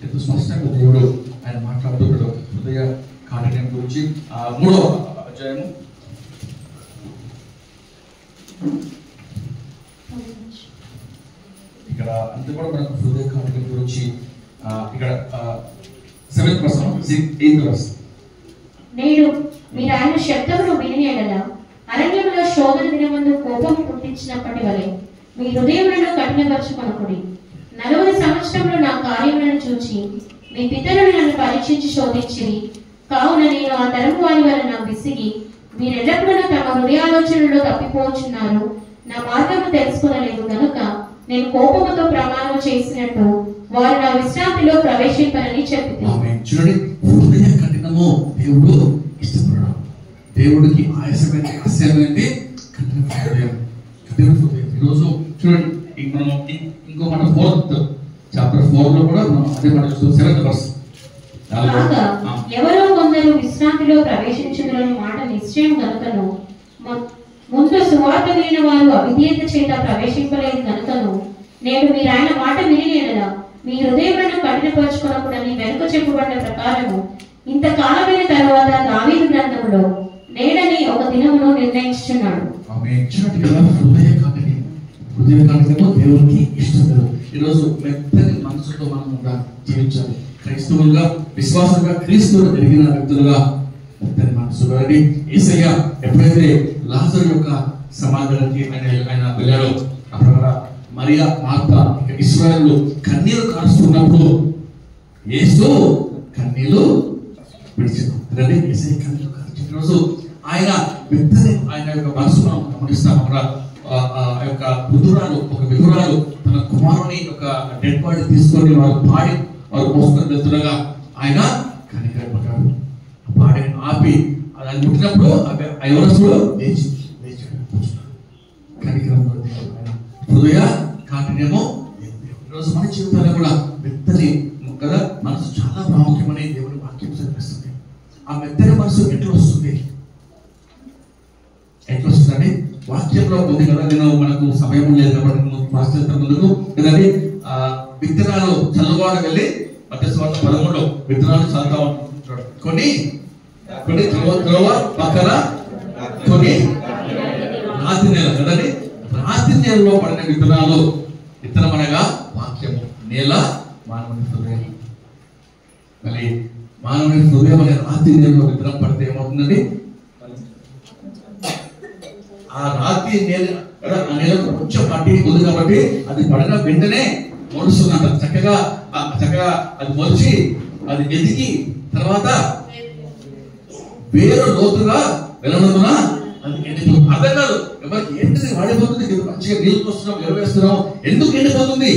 ఎంతో స్పష్టంగా దేవుడు ఆయన మాట్లాడుతున్నాడు హృదయ కాఠిన్యం గురించి. 3వ అధ్యాయము ఇక్కడ అంతే కూడా మనకు హృదయ కాఠిన్యం గురించి ఇక్కడ 7th verse.
నేడు మీరు ఆయన శబ్దమును విని ఎడల అరణ్యములో శోధన దినమందు కోపము పుట్టించినప్పటి వలె మీ హృదయములను కఠినపరచుకొనకుడి. 40 సంవత్సరంలో నా కార్యములను చూచి మీ పితరులు నన్ను పరీక్షించి శోధించిరి. కావున నేను ఆ తరము వారి వలన విసిగి మీరెల్లప్పుడూ తమ హృదయాలోచనలో తప్పిపోచున్నారు, నా మార్గము తెలుసుకొనలేదు కనుక నేను కోపముతో ప్రమాణం చేసినట్టు వారు నా విశ్రాంతిలో ప్రవేశింపరని చెప్పింది.
చూడండి, హృదయ కఠినము దేవుడు ఇష్టపడడం. దేవుడికి ఆయాసమైన ఆశయాలంటే కఠిన హృదయం. ఈరోజు చూడండి, మనం ఇంకో మాట 4th చాప్టర్ 4లో కూడా మనం అదే మాట చూస్తాం. 7th verse.
ఎవరో కొందరు విశ్రాంతిలో ప్రవేశించుదురని మాట నిశ్చయం కనుకను, ముందు సువార్త వినిన వారు అవిధేయత చేత ప్రవేశింపలేదు కనుకను, నేడు మీరు ఆయన మాట వినినేలా మీ హృదయములను కఠినపరచుకొనకూడని వెనుక చెప్పబడ్డ ప్రకారము ఇంతకాలమైన తర్వాత దావీదు గ్రంథంలో నేడని ఒక దినమును నిర్ణయించుచున్నాడు.
హృదయ కాఠిన్యము దేవునికి ఇష్టం లేదు. ఈరోజు మెత్తని మనసుతో మనం జీవించాలి. క్రైస్తవులుగా, విశ్వాసంగా, క్రీస్తువును ఎరిగిన వ్యక్తులుగా మెత్తని మనసు. యేసయ్య ఎప్పుడైతే లాజరు యొక్క సమాధానానికి ఆయన వెళ్ళాడో, అక్కడ మరియా, మార్తా, ఇశ్రాయేలు కన్నీరు కారుస్తున్నప్పుడు యేసు కన్నీళ్లు విడిచాడు. యేసయ్య కన్నీళ్లు కాల్చాడు. ఈరోజు ఆయన మెత్తని ఆయన యొక్క మనసు మనం గమనిస్తాం. అక్కడ ఆ యొక్క ఒక విధురాలు తన కుమారుని యొక్క డెడ్ బాడీ తీసుకొని వారు మోసుకొని వెళ్తుండగా ఆయన కనికరపడ్డాడు. పాడిని ఆపి అది ముట్టినప్పుడు ఎవరసుడు లేచాడు. కనికరంలో హృదయ కాఠిన్యము. ఈరోజు మన జీవితాల్లో కూడా మెత్తని కదా మనసు చాలా ప్రాముఖ్యమని దేవుని వాక్యం చదివిస్తుంది. ఆ మెత్తని మనసు ఎట్లా వస్తుందండి? వాక్యంలో ఉంది కదా. నేను మనకు సమయం లేదు కాబట్టి ముందుకు కదండి. విత్తనాలు చల్లవాడు వెళ్ళి మధ్య స్వార్థ 13లో విత్తనాలు చల్లుతా ఉంటాడు. కొన్ని త్రోవ పక్కన, కొన్ని రాతి నేల కదండి. రాతి నేలలో పడిన విత్తనాలు, విత్తనం అనగా వాక్యము. నేల మానవుని హృదయం. మళ్ళీ మానవుని హృదయం అనే రాతి నేలలో విత్తనం పడితే ఏమవుతుందండి? ఆ రాతి నేల ఆ నేలకు కొంచెం మట్టి ఉంది కాబట్టి అది పడిన వెంటనే మొలుస్తుందంట. చక్కగా అది మొలిచి అది ఎదిగి తర్వాత వేరు లోతుగా వెళ్ళనందున అది ఎండిపోతుంది. అర్థం కాదు ఎవరికి ఏంటిది వాడిపోతుంది. మంచిగా నీళ్ళు పోస్తున్నాం, ఎరవేస్తున్నాం, ఎందుకు ఎండిపోతుంది?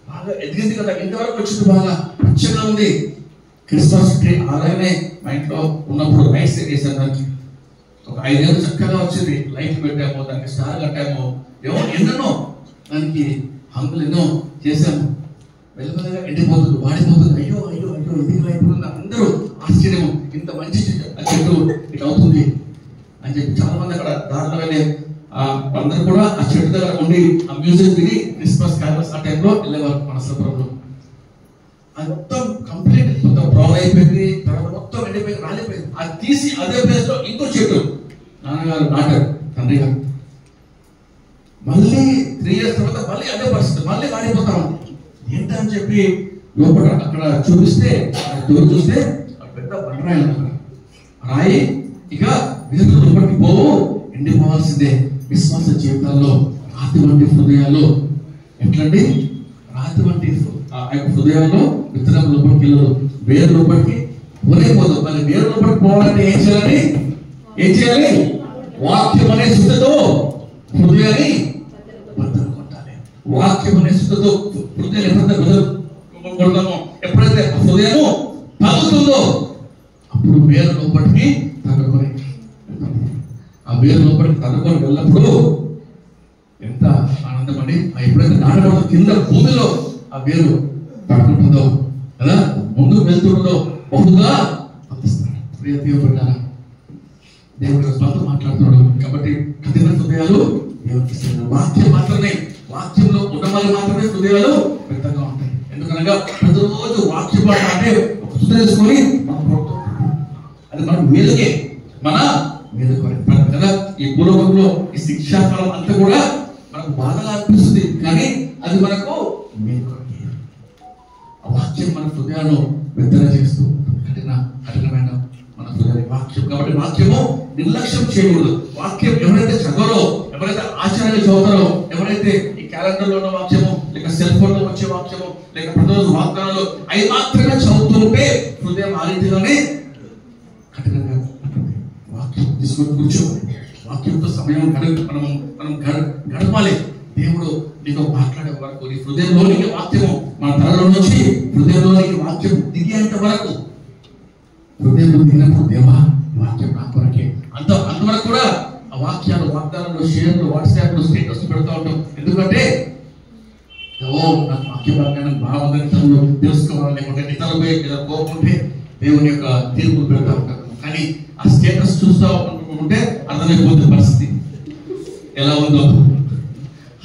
బాగా ఎదిగింది కదా, ఇంతవరకు వచ్చింది, బాగా పచ్చగా ఉంది. క్రిస్మస్ ట్రీ అలాగే మా ఇంట్లో ఉన్నప్పుడు రైస్ వేసాను. దానికి ఒక 5 ఏళ్ళు చక్కగా వచ్చింది. లైట్ పెట్టాము, దానికి స్టార్ కట్టాము, ఏమో ఎన్నెన్నో దానికి హంగులు ఎన్నో చేశాము. వెళ్ళగా ఎండిపోతుంది, వాడిపోతుంది. అయ్యో అయ్యో అయ్యో ఇది అయిపోతుంది. అందరూ ఆశ్చర్యము, ఇంత మంచి చెట్టు ఇట్లా అవుతుంది అని చెప్పి చాలా మంది అక్కడ దారిలో వెళ్ళే అందరూ కూడా ఆ చెట్టు దగ్గర ఉండి ఆ మ్యూజిక్ విని క్రిస్మస్ క్యారల్స్ ఆ టైంలో వెళ్ళేవారు. మనసపురంలో అది మొత్తం కంప్లీట్ మొత్తం ప్రాబ్లం అయిపోయింది. తర్వాత మొత్తం ఎండిపోయింది, రాలిపోయింది. అది తీసి అదే ప్లేస్ లో ఇంకో చెట్టు నాన్నగారు నాటారు, తండ్రి గారు. మళ్ళీ 3 years తర్వాత మళ్ళీ అదే పరిస్థితి, మళ్ళీ వాడిపోతాం. ఏంటని చెప్పి లోపల అక్కడ చూపిస్తే దూరం చూస్తే పెద్ద బండరాయి రాయి. ఇక వేరు లోపలికి పోవు, ఎండిపోవాల్సిందే. విశ్వాస జీవితాల్లో రాతి వంటి హృదయాల్లో ఎట్లండి? రాతి వంటి హృదయాల్లో విత్తనం లోపలికి వెళ్ళదు, వేరు లోపలికి పోలేకపోదు. మళ్ళీ వేరు లోపలికి పోవాలంటే ఏం చేయాలి? వాక్యం అనే శుద్ధతో హృదయాన్ని బద్దలు కొట్టాలి. వాక్యం అనే శుద్ధతో హృదయాన్ని ఎప్పుడైతే బద్దలు కొడతామో, ఎప్పుడైతే హృదయము పలుకుతుందో అప్పుడు వేరు లోపలికి తగ్గుకొని, ఆ వేరు లోపలికి తగ్గుకొని వెళ్ళినప్పుడు ఎంత ఆనందం అండి. ఎప్పుడైతే నాటడం కింద భూమిలో ఆ వేరు పడుకుంటుందో కదా, ముందుకు వెళ్తుంటుందో బహుగా పంపిస్తాడు. ప్రియతీయబడ్డారా, దేవుడు మనతో మాట్లాడుతున్నాడు. కాబట్టి కఠిన హృదయాలు దేవునికి వాక్యం మాత్రమే, వాక్యంలో ఉన్నవాళ్ళు మాత్రమే హృదయాలు వ్యక్తంగా ఉంటాయి. ఎందుకనగా ప్రతిరోజు వాక్యం అంటే ఒక సుధేసుకొని అది మన మేలుకే, మన మేలుకొని కదా. ఈ పూర్వకంలో ఈ శిక్షాకాలం అంతా కూడా మనకు బాధగా అనిపిస్తుంది, కానీ అది మనకు మేలుకొని. ఆ వాక్యం మన హృదయాలను వ్యక్తం చేస్తూ కఠినమైన మన హృదయ వాక్యం. కాబట్టి వాక్యము నిర్లక్ష్యం చేయకూడదు. వాక్యం ఎవరైతే చదవరో, ఎవరైతే ఆచార్యాలు చదువుతారో, ఎవరైతే ఈ క్యాలెండర్ లో ఉన్న వాక్యము, లేక సెల్ ఫోన్ లో వచ్చే వాక్యము, లేక ప్రతిరోజు వాగ్దానాలు అవి మాత్రమే చదువుతుంటే హృదయం ఆ రీతిలోనే కఠినంగా వాక్యం తీసుకొని కూర్చోవాలి. వాక్యంతో సమయం మనం గడపాలి. దేవుడు నీతో మాట్లాడే వరకు, నీ హృదయంలోనికి వాక్యము మన తలలో నుంచి హృదయంలోనికి వాక్యం దిగేంత వరకు, హృదయంలో దిగినప్పుడు దేవా వాక్యాలు, వాగ్దానాలు, షేర్లు, వాట్సాప్లు, స్టేటస్ పెడతా ఉంటాం. ఎందుకంటే నాకు వాక్య భాగాన్ని బాగుందని తనలో తెలుసుకోవాలి, లేకుంటే ఇతరులపై కోరుకుంటే దేవుని యొక్క తీర్పులు పెడతా ఉంటారు. కానీ ఆ స్టేటస్ చూస్తా ఉంటే అర్థమైపోతుంది పరిస్థితి ఎలా ఉందో,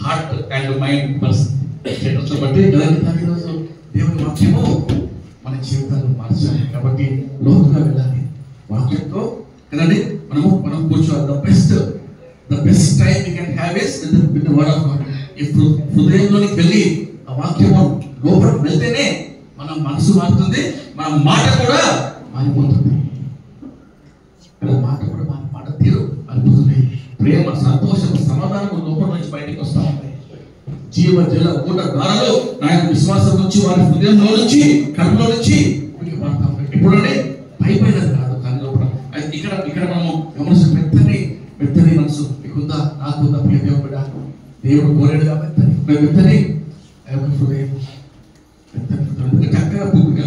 హార్ట్ అండ్ మైండ్ పరిస్థితి స్టేటస్ బట్టి ఈరోజు దేవుని వాక్యము మన జీవితాలు మార్చాలి. కాబట్టి లోతుగా వెళ్ళాలి వాక్యంతో కదండి. మనం కూర్చోవాలి. The best time you can have is with the word of God. ఇప్పుడు హృదయంలోనికి వెళ్ళి ఆ వాక్యము లోపలికి వెళ్తేనే మన మనసు మారుతుంది, మన మాట కూడా మారిపోతుంది. మాట తీరు అనిపోతుంది. ప్రేమ, సంతోషం, సమాధానం లోపల నుంచి బయటికి వస్తా ఉంటాయి. జీవ జల ఊట ధారలు నా యొక్క విశ్వాసం నుంచి, వారి హృదయంలో నుంచి, కడుపులో నుంచి మారుతా ఉంటాయి. ఎప్పుడంటే పైన కాదు, కానీ లోపల. ఇక్కడ మనము గమనించిన మెత్తని మనసు మీకుందా, నాకుందా ప్రియ దేవుడు బిడ్డ? దేవుడు కోరాడుగా మెత్తని ఆ యొక్క హృదయం, చక్కగా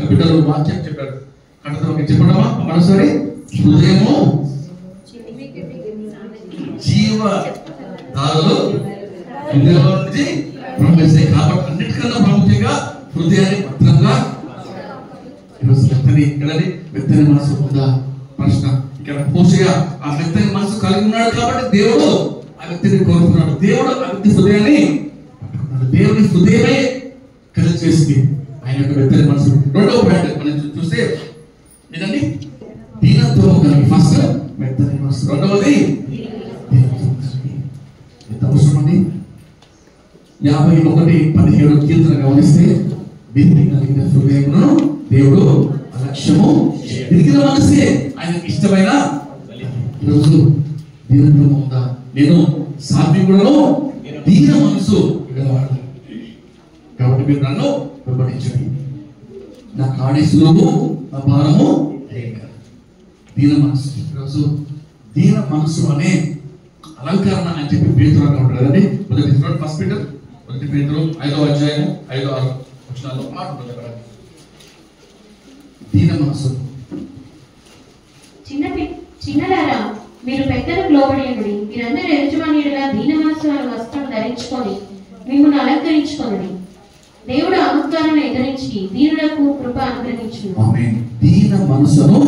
బిడ్డలు వాక్యం చెప్పాడు. కడతో చెప్పడమా మనసారి హృదయము జీవ దారులు హృదయంలో నుంచి ప్రవేశిస్తాయి. కాబట్టి అన్నిటికన్నా ప్రాముఖ్యంగా హృదయాన్ని భద్రంగా ఈరోజు మెత్తని మనసు ఉందా ప్రశ్న. ఇక్కడ హోషేయ ఆ మెత్తని మనసు కలిగి ఉన్నాడు కాబట్టి దేవుడు ఆ వ్యక్తిని కోరుతున్నాడు. దేవుడు ఆ వ్యక్తి హృదయాన్ని పట్టుకున్నాడు. దేవుని హృదయమే కలిసి చేసింది ఆయన యొక్క మెత్తని మనసు. రెండవ పాయింట్ మనం చూస్తే ఇదండి దీనత్వం కలిగి. ఫస్ట్ మెత్తని మనసు, రెండవది ఎంత అవసరం అండి. 51:17 కీర్తన గమనిస్తే దీన్ని కలిగిన హృదయమును దేవుడు అలక్ష్యము తిరిగిన మనసే ఆయనకు ఇష్టమైన. ఈరోజు దీనత్వం ఉందా? నేను సాత్వికులను దీన మనసు గలవాడు కాబట్టి మీరు నన్ను వెంబడించండి, నా కాడి సులువు, నా భారము దీన మనసు. ఈరోజు దీన మనసు అనే అలంకరణ అని చెప్పి పేతురు అంటాడు కదండి. ఫస్ట్ పీటర్ 5:5-6 మాట ఉంటుంది అక్కడ. దీన మనసు.
చిన్నలారా మీరు పెద్దలకు లోబడి మీరందరూ యజమానులుగా దీన మనసు అనే వస్త్రం ధరించుకొని మిమ్మల్ని అలంకరించుకోండి. దేవుడు అహంకారాన్ని ఎదిరించి దీనులకు కృప అనుగ్రహించును.
ఆమేన్. దీన మనసును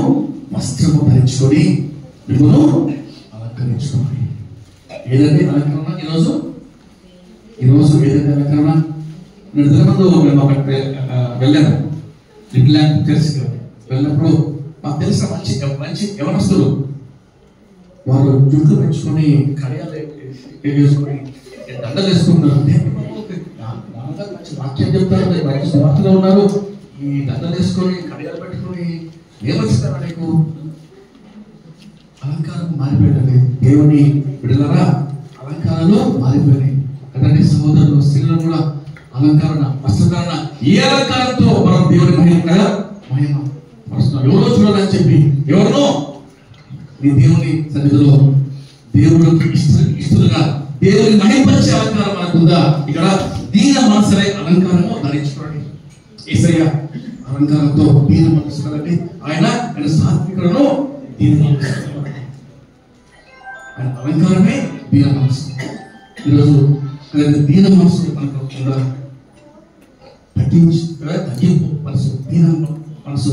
వస్త్రము ధరించుకొని మిమ్మల్ని అలంకరించుకోండి. ఏదంటే అలంకరణ ఈరోజు ఏదైతే అలంకరణ? నేను మేము అక్కడ వెళ్ళాను, లిటిల్ ల్యాండ్ చర్చ్కి వెళ్ళినప్పుడు మాకు తెలిసిన మంచి యవనస్తులు వారు జుట్లు పెంచుకొని కడియాలు వేసుకొని దండలు వేసుకుంటారు. మంచి వాక్యం చెప్తారు, మంచి స్వార్థగా ఉన్నారు. ఈ దండలు వేసుకొని కడియాలు పెట్టుకొని ఏమొచ్చినారా నీకు? అలంకారం మారిపోయింది. దేవుని బిడ్డలారా అలంకారాలు మారిపోయినాయి కదండి. సహోదరులు, స్త్రీలు కూడా అలంకరణ, వస్త్రధారణ, ఏ అలంకారంతో మనం దేవుని మహిమ ఎవరో చూడాలని చెప్పి ఎవరినో నీ దేవుని సన్నిధిలో దేవుడికి ఇస్తులుగా దేవుని మహిమపరిచే అలంకారం మనకుందా? ఇక్కడ దీన మనసులే అలంకారము ధరించుకోండి. యేసయ్య అలంకారంతో దీన మనసు కదండి. ఆయన సాత్వికులను దీన మనసు, ఆయన అలంకారమే దీన మనసు. ఈరోజు దీన మనసు మనకు తగ్గింపు మనసు, దీన మనసు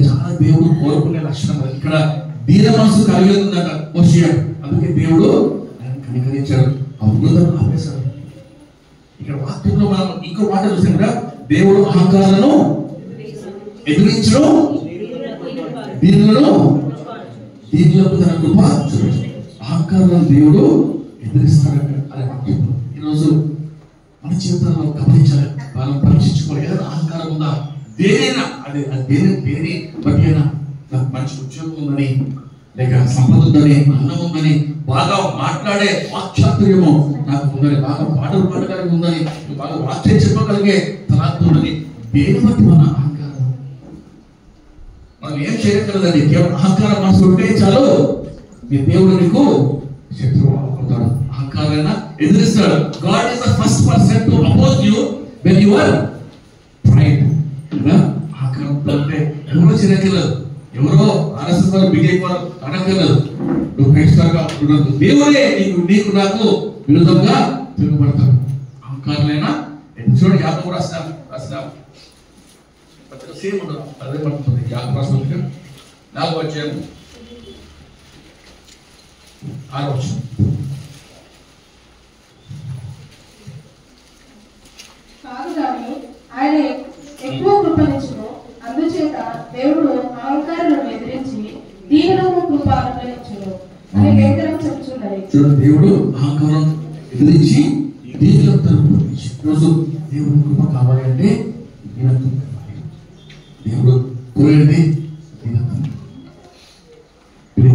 చాలా దేవుడు కోరుకునే లక్షణం. ఇక్కడ దీన మనసు కలిగి ఉందట హోషేయ. అందుకే దేవుడు ఆయన కనికరించాడు, ఆ వృద్ధను ఆపేశాడు. ఇక్కడ వాక్యంలో మనం ఇంకో మాట చూసాం కదా, దేవుడు అహంకారాలను ఎదిరించడం, దీనులను దీనులకు తన కృప చూపించడం. అహంకారాలను దేవుడు ఎదిరిస్తాడట అనే వాక్యం ఈరోజు మన జీవితంలో గమనించాలి, మనం పరీక్షించుకోవాలి. ఏదైనా అహంకారం ఉందా? దేనైనా అది దేని బట్టి అయినా నాకు మంచి ఉద్యోగం ఉందని, లేక సంపద ఉందని, అన్నం ఉందని, బాగా మాట్లాడే వాక్చాతుర్యము నాకు ఉందని, బాగా పాటలు పాడగలిగి ఉందని, బాగా వాక్యం చెప్పగలిగే తలాంతు ఉందని, దేని బట్టి మన అహంకారం? మనం ఏం చేయగలదండి? కేవలం అహంకారం మనసు ఉంటే చాలు, మీ దేవుడు నీకు శత్రువు అవుతాడు. అహంకారాన్ని ఎదిరిస్తాడు. God is the first person to oppose you when you are pride. అహంకారంతో ఉంటే ఎవరో చిరకలేదు, ఎవరో ఆర్ఎస్ఎస్ వారు, బీజేపీ వారు అనగలదు. నువ్వు క్రైస్తవుగా ఉండదు. దేవుడే నీకు నాకు విరుద్ధంగా తిరుగుబడతాడు. అహంకారులైనా చూడండి, యాకోబు రాసిన సేమ్ ఉండదు, అదే పడుతుంది. యాకోబు రాసిన 4వ అధ్యాయం 6వ వచనం.
ఆయన ఎక్కువ కృపనిచ్చును, అందుచేత దేవుడు అహంకారులను ఎదిరించి దీనులకు కృప అనుగ్రహించును అని లేఖనం చెప్పుచున్నది.
చూడండి, దేవుడు అహంకారం ఎదిరించి దీనులకు తరుపునిచ్చు. ఈరోజు దేవుడి కృప కావాలంటే దీనత్వం కావాలి. దేవుడు కోరేది దీనత్వం.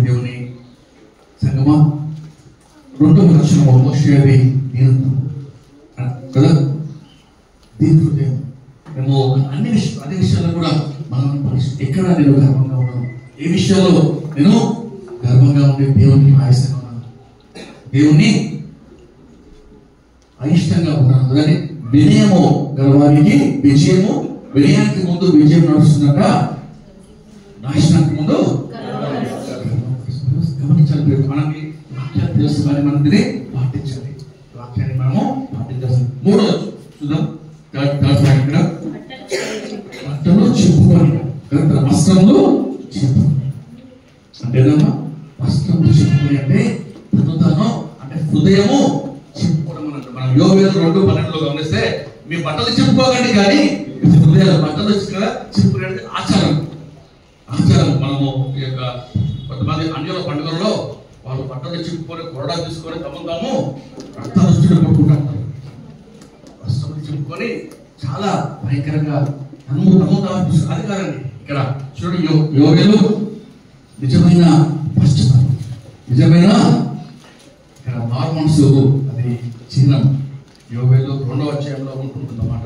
దేవుని సంగమా 2వ లక్షణం మోషేది దీనత్వం కదా. దీని హృదయం మేము అన్ని విషయాల్లో కూడా మనం ఎక్కడ నేను గర్వంగా ఉన్నాను, ఏ విషయాల్లో నేను గర్వంగా ఉండే దేవునికి ఆయుష్యంగా ఉన్నాను, దేవుణ్ణి అయిష్టంగా ఉన్నాను. కానీ వినయము గర్వానికి విజయము, వినయానికి ముందు విజయం నడుస్తున్నట్ట, నాశనానికి ముందు గమనించాలి. మనకి వాక్యాలు తెలుసు కానీ మనం దీన్ని పాటించాలి. వాక్యాన్ని మనము పాటించాల్సింది. 3వ చూద్దాం. బట్టలు చెప్పుకొని, వస్త్రములు చెప్పుకొని అంటేదమ్మా, వస్త్రములు చెప్పుకొని అంటే పొందుతాను అంటే హృదయము చెప్పుకోవడం అన్నట్టు. మనం యోవేలు 2:12 గమనిస్తే మీ బట్టలు చెప్పుకోకండి కానీ హృదయాలు బట్టలు చెప్పుకునే ఆచారం. మనము ఈ యొక్క కొంతమంది అన్యుల పండుగల్లో వాళ్ళు బట్టలు చెప్పుకొని కొరడా తీసుకొని తమ్ముతాము రక్తాలు కొట్టుకుంటాం. వస్త్రములు చెప్పుకొని చాలా భయంకరంగా అది కాదండి. ఇక్కడ చూడండి, యోవేలు నిజమైన పశ్చాత్తాపం, నిజమైన ఇక్కడ మారు మనసు, అది చిహ్నం. యోవేలు 2వ అధ్యాయంలో ఉంటుందన్నమాట.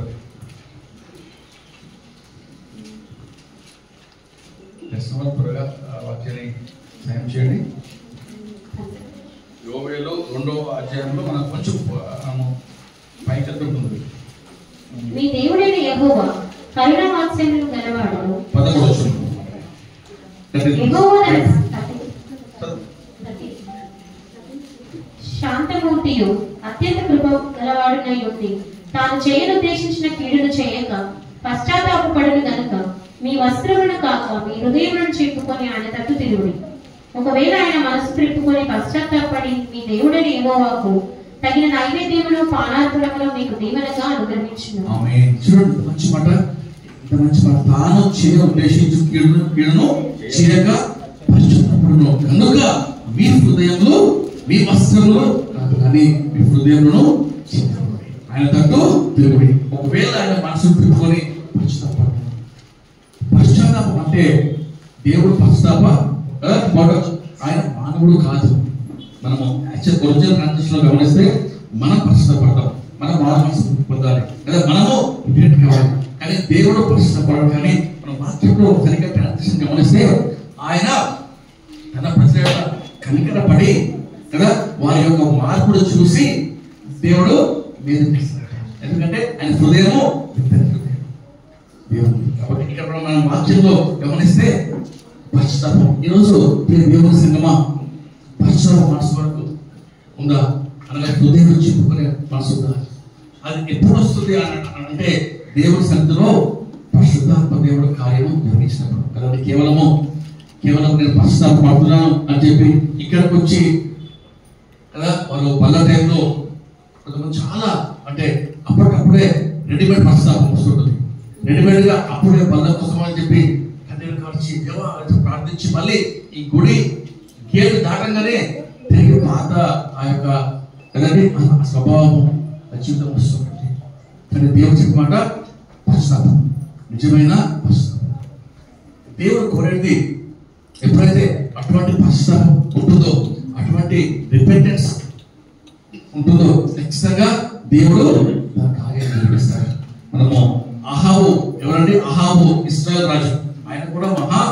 త్వరగా వాక్యాన్ని సాయం చేయండి. యోవేలు 2వ అధ్యాయంలో మనకు కొంచెం పైకి ఉంటుంది.
మీ దేవుడైన యెహోవా కరుణ వాత్సల్యము గలవాడు. శాంతమూర్తియు అత్యంత కృప గలవాడునై ఉండి తాను చేయనుద్దేశించిన కీడును చేయక పశ్చాత్తాపపడును గనుక మీ వస్త్రములను కాక మీ హృదయములను చెప్పుకొని ఆయన తట్టు తిరుగుడి. ఒకవేళ ఆయన మనసు త్రిప్పుకొని పశ్చాత్తాపడి మీ దేవుడైన యెహోవాకు తగిన నైవేద్యములు పానార్పణములు మీకు దీవెనగా అనుగ్రహించును.
ఆమేన్. చూడండి, మంచి మాట. తాను చేయ ఉద్దేశించు కీడును చేయక పశ్చాత్తాపడును కనుక మీ హృదయంలో మీ వస్త్రములు కాదు కానీ మీ హృదయములను చెప్పుకోండి, ఆయన తట్టు తిరుగుడి. ఒకవేళ ఆయన మనసు త్రిప్పుకొని పశ్చాత్తాపం అంటే దేవుడు ఆయన మానవుడు కాదు. మనము ఒరిజినల్ కాన్సెప్ట్ లో గమనిస్తే మనం పశ్చాత్తాపడతాం, మనం మనసు పొందాలి లేదా మనము రిపీట్ కావాలి. కానీ దేవుడు పశ్చాత్తాపడడు. కానీ మనం వాక్యంలో సరిగ్గా ట్రాన్సాక్షన్ గమనిస్తే ఆయన తన ప్రజల కనికరపడి కదా వారి యొక్క మార్పును చూసి దేవుడు వేదిస్తాడు. ఎందుకంటే ఆయన హృదయము దేవుడు. కాబట్టి ఇక్కడ మనం వాక్యంలో గమనిస్తే పశ్చాత్తాపం. ఈరోజు దేవుని సంగమా పశ్చాత్తాపం మనసు వరకు ఉందా అనగా హృదయం చెప్పుకునే మనసు ఉందా? అది ఎప్పుడు వస్తుంది అంటే దేవుడి సన్నిధిలో పరిశుద్ధాత్మ దేవుడు కార్యము నిర్వహించినప్పుడు కదా. కేవలం నేను పశ్చాత్తాపం పడుతున్నాను అని చెప్పి ఇక్కడికి వచ్చి కదా వాళ్ళు బల్ల టైంలో కొంతమంది చాలా అంటే అప్పటికప్పుడే రెడీమేడ్ పశ్చాత్తాపం వస్తుంటుంది. రెడీమేడ్ గా అప్పుడే బల్ల కోసం అని చెప్పి కన్నీరు కార్చి దేవాలయం ప్రార్థించి మళ్ళీ ఈ గుడి గేటు దాటంగానే తిరిగి పాత ఆ యొక్క స్వభావం జీవితం వస్తుంది. కానీ దేవుడు చెప్పమాట పశ్చాత్తాపం, నిజమైన పశ్చాత్తాపం. దేవుడు కోరేది ఎప్పుడైతే అటువంటి పశ్చాత్తాపం ఉంటుందో, అటువంటి రిపెంటెన్స్ ఉంటుందో ఖచ్చితంగా దేవుడు తన కార్యాన్ని నిర్వహిస్తాడు. మనము అహాబు ఎవరండి? అహాబు ఇశ్రాయేలు రాజు. ఆయన కూడా మహా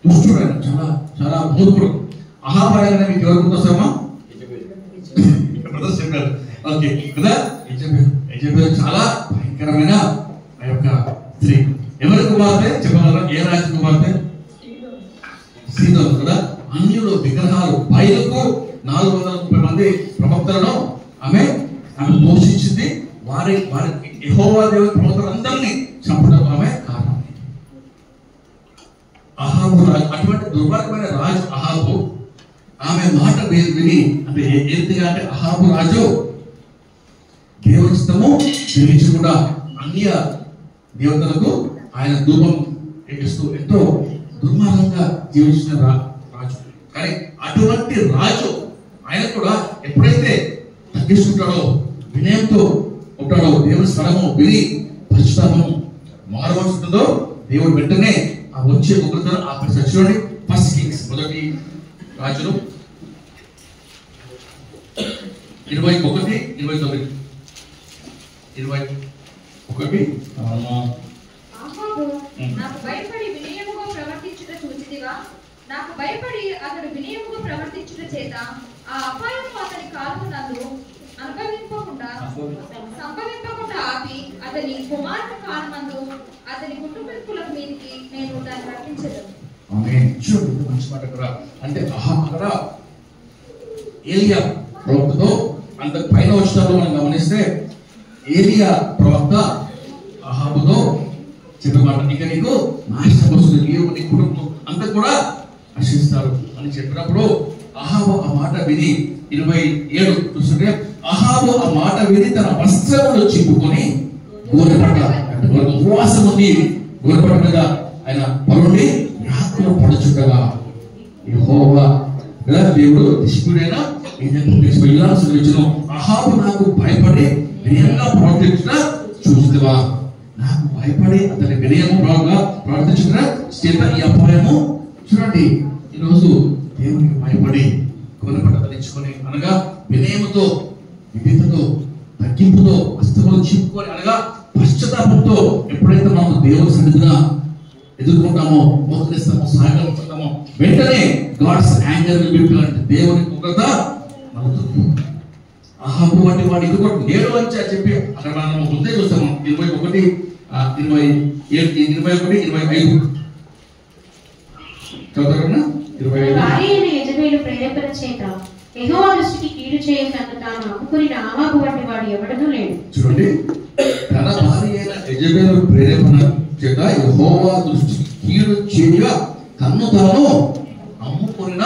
దుష్టుడు, ఆయన చాలా చాలా మూర్ఖుడు. అహాబు అనగానే మీకు ఎవరు గుర్తొస్తామా? చెప్పారు ఓకే కదా. యజబేలు చాలా భయంకరమైన ఆ యొక్క స్త్రీ. ఎవరి కుమార్తె చెప్పగలరా? ఏ రాజు కుమార్తె? సీదోను కదా. అన్యులు విగ్రహాలు బయలుకు 430 మంది ప్రవక్తలను ఆమె పోషించింది. వారి యెహోవా దేవుని ప్రవక్తలందరినీ చంపడం ఆమె కారణం. అహాబు రాజు, అటువంటి దుర్మార్గమైన రాజు అహాబు, ఆమె మాట విని అంటే ఏంటిగా అంటే అహాబు రాజు దేవుని చిత్తము తెలిసి కూడా అన్య దేవతలకు ఆయన ధూపం ఎక్కిస్తూ ఎంతో దుర్మార్గంగా జీవించిన రాజు. కానీ అటువంటి రాజు ఆయన కూడా ఎప్పుడైతే తగ్గించుకుంటాడో, వినయంతో ఉంటాడో, దేవుని స్వరము విని పశ్చాత్తాపము మారవలసి ఉంటుందో, దేవుడు వెంటనే ఆ వచ్చే ఉగ్రతను ఆపేస్తాడు. చూడండి, ఫస్ట్ కింగ్స్ మొదటి రాజులు 21:29.
నాకు భయపడి వినయముగా ప్రవర్తించుట చూచితివా? నాకు భయపడి అతడు వినయముగా ప్రవర్తించుట చేత ఆ అపాయము అతని కాలు నందు సంభవింపకుండా ఆపి అతని కుమారుని కాలమందు అతని కుటుంబీకుల మీదకి నేను దాన్ని రక్షించదు.
మంచి మాట కదా. అంటే అక్కడ ఏలియా ప్రవక్తతో అంత పైన వచ్చినప్పుడు మనం గమనిస్తే ఏలియా ప్రవక్త అహాబుతో చెప్పమాట, ఇక నీకు నాశనం వస్తుంది, నీవు నీ కుటుంబం అంతా కూడా నశిస్తారు అని చెప్పినప్పుడు అహాబు ఆ మాట విని 27 చూస్తుంటే, అహాబు ఆ మాట విని తన వస్త్రములు చింపుకొని గోరెపట్ట ఉపవాసం ఉంది, గోరెపట్ట మీద ఆయన పరుండి యాత్ర పడుచుండగా యెహోవా దేవుడు నిష్ఠుడైన అహాబు నాకు భయపడి వినయంగా ప్రవర్తించిన చూసివా? నాకు భయపడి అతని వినయము ప్రవర్తించిన చేత ఈ అపాయము. చూడండి, ఈరోజు దేవునికి భయపడి గోనెపట్ట ధరించుకొని అనగా వినయముతో, విధేయతతో, తగ్గింపుతో, హస్తములు చింపుకొని అనగా పశ్చాత్తాపంతో ఎప్పుడైతే మనం దేవుని సన్నిధిన ఎదుర్కొంటామో, మోకరిస్తామో, సాగలుగుతామో, వెంటనే God's anger will be blood, దేవుని ఉగ్రత మనకు. అహాబు వంటి వాడు ఇంకొకటి నేడు వచ్చి అని చెప్పి అక్కడ మనం ముందే చూస్తాము. 21, 25 చదువుతారన్నా.
25 యెజబెలు ప్రేరేపణ చేత యెహోవా దృష్టికి కీడు చేయక తాను అమ్ముకున్న అహాబు వంటి వాడు ఎవడనూ లేడు.
చూడండి, తన భార్య అయిన యెజబెలు ప్రేరేపణ చేత యెహోవా దృష్టికి కీడు చేయగా తన్ను తాను అమ్ముకున్న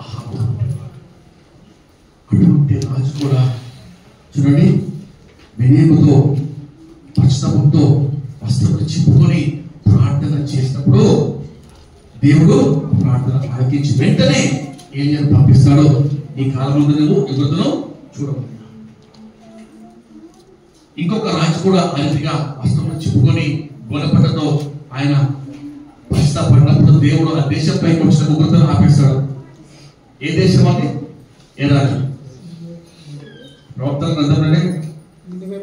అహాబు అటువంటి రాజు కూడా చూడండి వినయముతో, పశ్చాత్తాపంతో వస్త్రములు చింపుకొని ప్రార్థన చేసినప్పుడు దేవుడు ప్రార్థన ఆలకించి వెంటనే ఏలియాను పంపిస్తాడు. ఈ కాలంలో నువ్వు ఎగురుతను చూడవచ్చు. ఇంకొక రాజు కూడా అతిగా వస్త్రములు చింపుకొని గోనెపట్టతో ఆయన పశ్చాత్తాపడినప్పుడు దేవుడు ఆ దేశంపైకి వచ్చిన ఉగ్రతను ఆపేస్తాడు. ఏ దేశం అది? ఏ రాజు? ప్రవక్తల గ్రంథంలోనే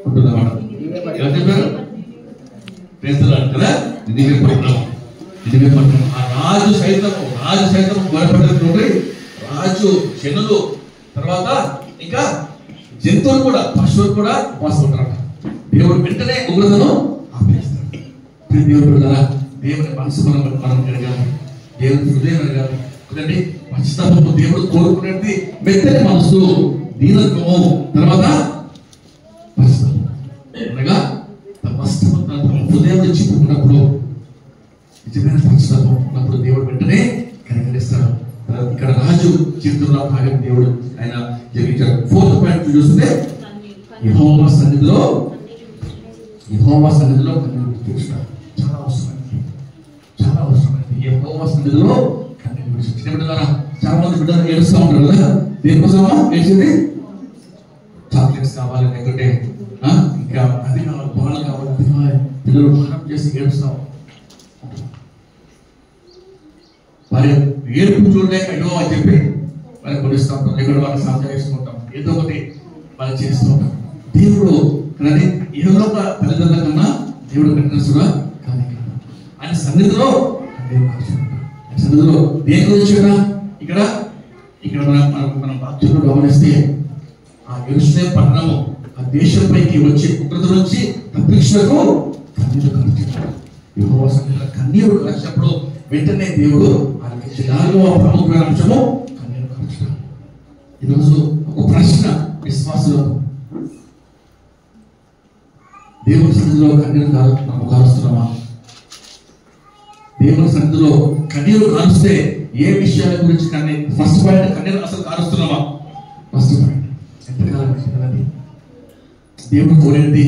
ఉంటుందన్నమాట. ఎలా చెప్పారు? కదా, నినివే పట్టణం. ఆ రాజు సైతం గోనెపట్టండి. రాజు, జనులు, తర్వాత ఇంకా జంతువులు కూడా, పశువులు కూడా ఉపవాసం ఉంటారట. దేవుడు వెంటనే ఉగ్రతను ఆపేస్తాడు. దేవుడు ద్వారా దేవుని మనసు మనం ఎరగాలి, దేవుని హృదయం ఎరగాలి. ఎందుకంటే పశ్చాత్తాపము దేవుడు కోరుకునేది మెత్తని మనసు, దీనత్వము, తర్వాత అనగా తమ హృదయంలో చిక్కుకున్నప్పుడు, నిజమైన పశ్చాత్తాపం ఉన్నప్పుడు దేవుడు వెంటనే కనికరిస్తాడు. ఇక్కడ రాజు జీవితంలో భాగం దేవుడు ఆయన జరిగించాడు. 4th పాయింట్ చూస్తే యెహోవా సన్నిధిలో చాలా అవసరమైనది. యెహోవా సన్నిధిలో కన్నీరు విడిచి. చిన్న బిడ్డలారా, చాలా మంది బిడ్డలు ఏడుస్తూ ఉంటారు కదా. దేనికోసమా ఏడ్చింది? చాక్లెట్స్ కావాలి, లేకుంటే ఇంకా అది కావాలి, పాలు కావాలి, అది కావాలి. పిల్లలు భారం చేసి ఏడుస్తాం. వారి ఏడుపు చూడలేక అయ్యో అని చెప్పి వారి కొనిస్తూ ఉంటాం, ఎక్కడ వాళ్ళని సాధ్యం చేసుకుంటాం, ఏదో ఒకటి వాళ్ళు చేస్తూ ఉంటాం. దేవుడు కానీ ఏదో ఒక తల్లిదండ్రుల కన్నా దేవుడు కఠినస్తుడా కానీ ఆయన సన్నిధిలో దేని గురించి ఇక్కడ మనం వాక్యంలో గమనిస్తే ఆ యెరూషలేము పట్టణము ఆ దేశంపైకి వచ్చే ఉగ్రత నుంచి తప్పించుటకు కన్నీరు కార్చాడు. యెహోవా సన్నిధిలో కన్నీరు కార్చినప్పుడు వెంటనే దేవుడు ఆలకించి 4వ ప్రముఖమైన అంశము కన్నీరు కార్చుట. ఈరోజు ఒక ప్రశ్న విశ్వాసులకు, దేవుని సన్నిధిలో కన్నీరు కారుస్తున్నామా? దేవుని సన్నిధిలో కన్నీరు కారుస్తే ఏ విషయాల గురించి ఫస్ట్ పాయింట్ కన్నీరు అసలు కారుస్తున్నామా? ఫస్ట్ పాయింట్ ఎంతకాలం కదండి దేవుడు కోరేది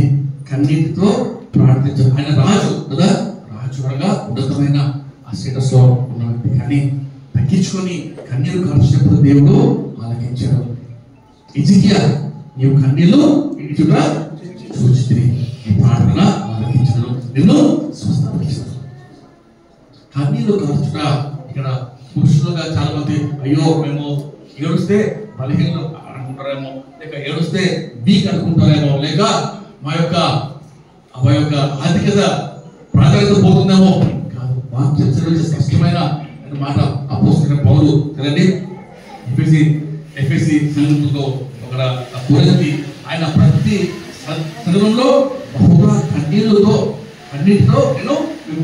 కన్నీటితో ప్రార్థించారు. ఆయన రాజు కదా, రాజు అనగా ఉన్నతమైన ఆ స్టేటస్ లో ఉన్న వ్యక్తి, కానీ తగ్గించుకొని కన్నీరు కార్చినప్పుడు దేవుడు ఆలకించాడు. హిజ్కియా నీవు కన్నీళ్ళు ఇంటిగా చూచితివి, నీ ప్రార్థన ఆలకించడు, నిన్ను స్వస్థపరిచాడు. కన్నీళ్ళు కార్చుట ఇక్కడ పురుషులుగా చాలా మంది అయ్యో మేము ఏడుస్తే బలహీనలు అనుకుంటారేమో, లేక ఏడుస్తే వీక్ అనుకుంటారేమో, లేక మా యొక్క ఆర్థికత ప్రాధాన్యత పోతుందేమో. కాదు, వాక్యం చదివించే స్పష్టమైన మాట అపోస్తలుడైన పౌలు కదండి. ఎఫెసీ సంఘంలో ఒక పురోగతి ఆయన ప్రతి సందర్భంలో బహుగా కన్నీటితో నేను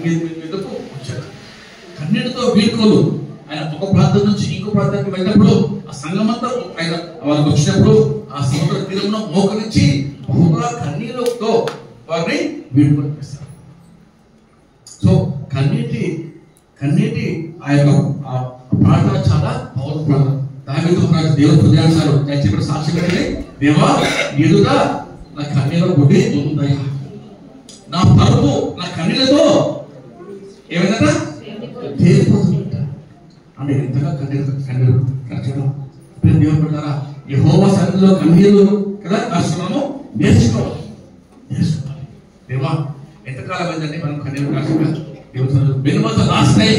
మీదకు వచ్చాను. కన్నీటితో వీడ్కోలు ఆయన ఒక ప్రాంతం నుంచి ఇంకో ప్రాంతానికి వెళ్ళినప్పుడు ఆ సంఘమంతా ఆయన వాళ్ళకి వచ్చినప్పుడు ఆ సముద్ర తీరంలో మోకరించి బహుగా కన్నీళ్ళతో వారిని వీడుకొని చేస్తారు. సో కన్నీటి ఆ యొక్క ప్రార్థన చాలా పౌరు ప్రార్థన. దావీదు దేవుడు హృదయానుసారం చెప్పిన సాక్షి పెట్టండి, దేవా ఎదుట నా కన్నీళ్ళ గుడ్డి ఉందయ్యా, నా పరుపు నా కన్నీళ్ళతో ఏమైనా తేలిపోతుందంట. అంటే ఎంతగా కన్నీరు కరచడం. దేవుడు పెట్టారా యెహోవా సన్నిధిలో కన్నీరు కదా కాస్తున్నాము నేర్చుకోవాలి. దేవా ఎంతకాలం అయిందండి మనం కన్నీరు కాసిన దేవుడు సన్నిధిలో వెనుమత రాస్తాయి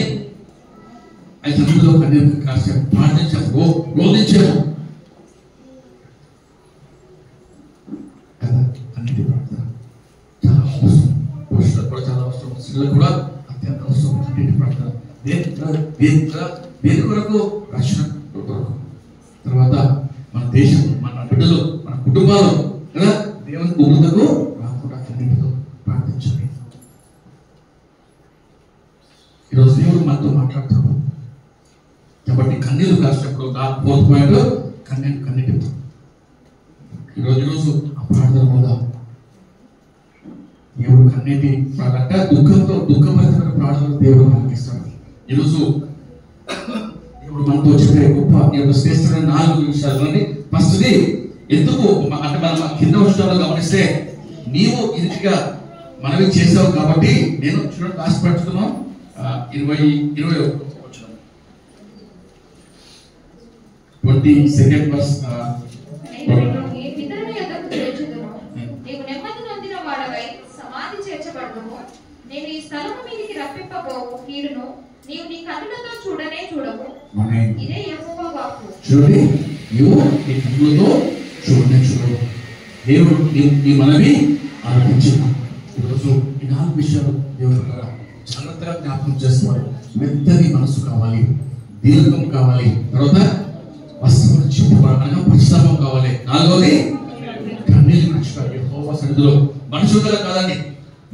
ఆయన సన్నిధిలో కన్నీరు కాసాము, ప్రార్థించాము, రోధించాము కదా. కన్నీటి ప్రార్థన చాలా అవసరం, పురుషులకు కూడా చాలా అవసరం, స్త్రీలకు కూడా అత్యంత అవసరం కన్నీటి ప్రార్థన. దేని కొరకు? రక్షణ కొరకు. తర్వాత మన దేశం, మన బిడ్డలు, మన కుటుంబాలు కదా దేవుని ఉగ్రతకు రాకుండా కన్నీటితో ప్రార్థించాలి. ఈరోజు దేవుడు మనతో మాట్లాడుతున్నాడు కాబట్టి కన్నీరు కాసినప్పుడు నా 4th పాయింట్ కన్నీటితో. ఈరోజు ఆ ప్రార్థన వల్ల దేవుడు కన్నీటి అంటే దుఃఖపరిచిన ప్రార్థన దేవుడు మనకి ఇస్తాడు. ఈరోజు దేవుడు మనతో చెప్పే గొప్ప శ్రేష్టమైన 4 విషయాలు. ఫస్ట్ది ఎందుకు అంటే మనం కింద విషయాలు గమనిస్తే నీవు ఇంటిగా మనవి చేసావు కాబట్టి నేను చూడండి ఆశపడుతున్నాం 22వ 22nd verse.
నీవు నెమ్మది నొందిన వాడవై సమాధి చేర్చబడదుము. నేను ఈ స్థలము మీదికి రప్పింపబోవు కీడును నీవు నీ కన్నులతో చూడనే చూడవు. ఇదే యెహోవా వాక్కు.
చూడండి, నీవు నీ కన్నులతో చూడనే చూడవు. దేవుడు నీ మనవి ఆలకించిన ఈరోజు ఈ 4 విషయాలు దేవుడు జాగ్రత్తగా జ్ఞాపకం చేసుకోవాలి. మెత్తని మనసు కావాలి, దీర్ఘం కావాలి, తర్వాత వస్త్రం చెప్పాలి, పశ్చాత్తాపం కావాలి. 4వది కన్నీరు కార్చుకోవాలి యెహోవా సన్నిధిలో. మనుషుల కాదండి,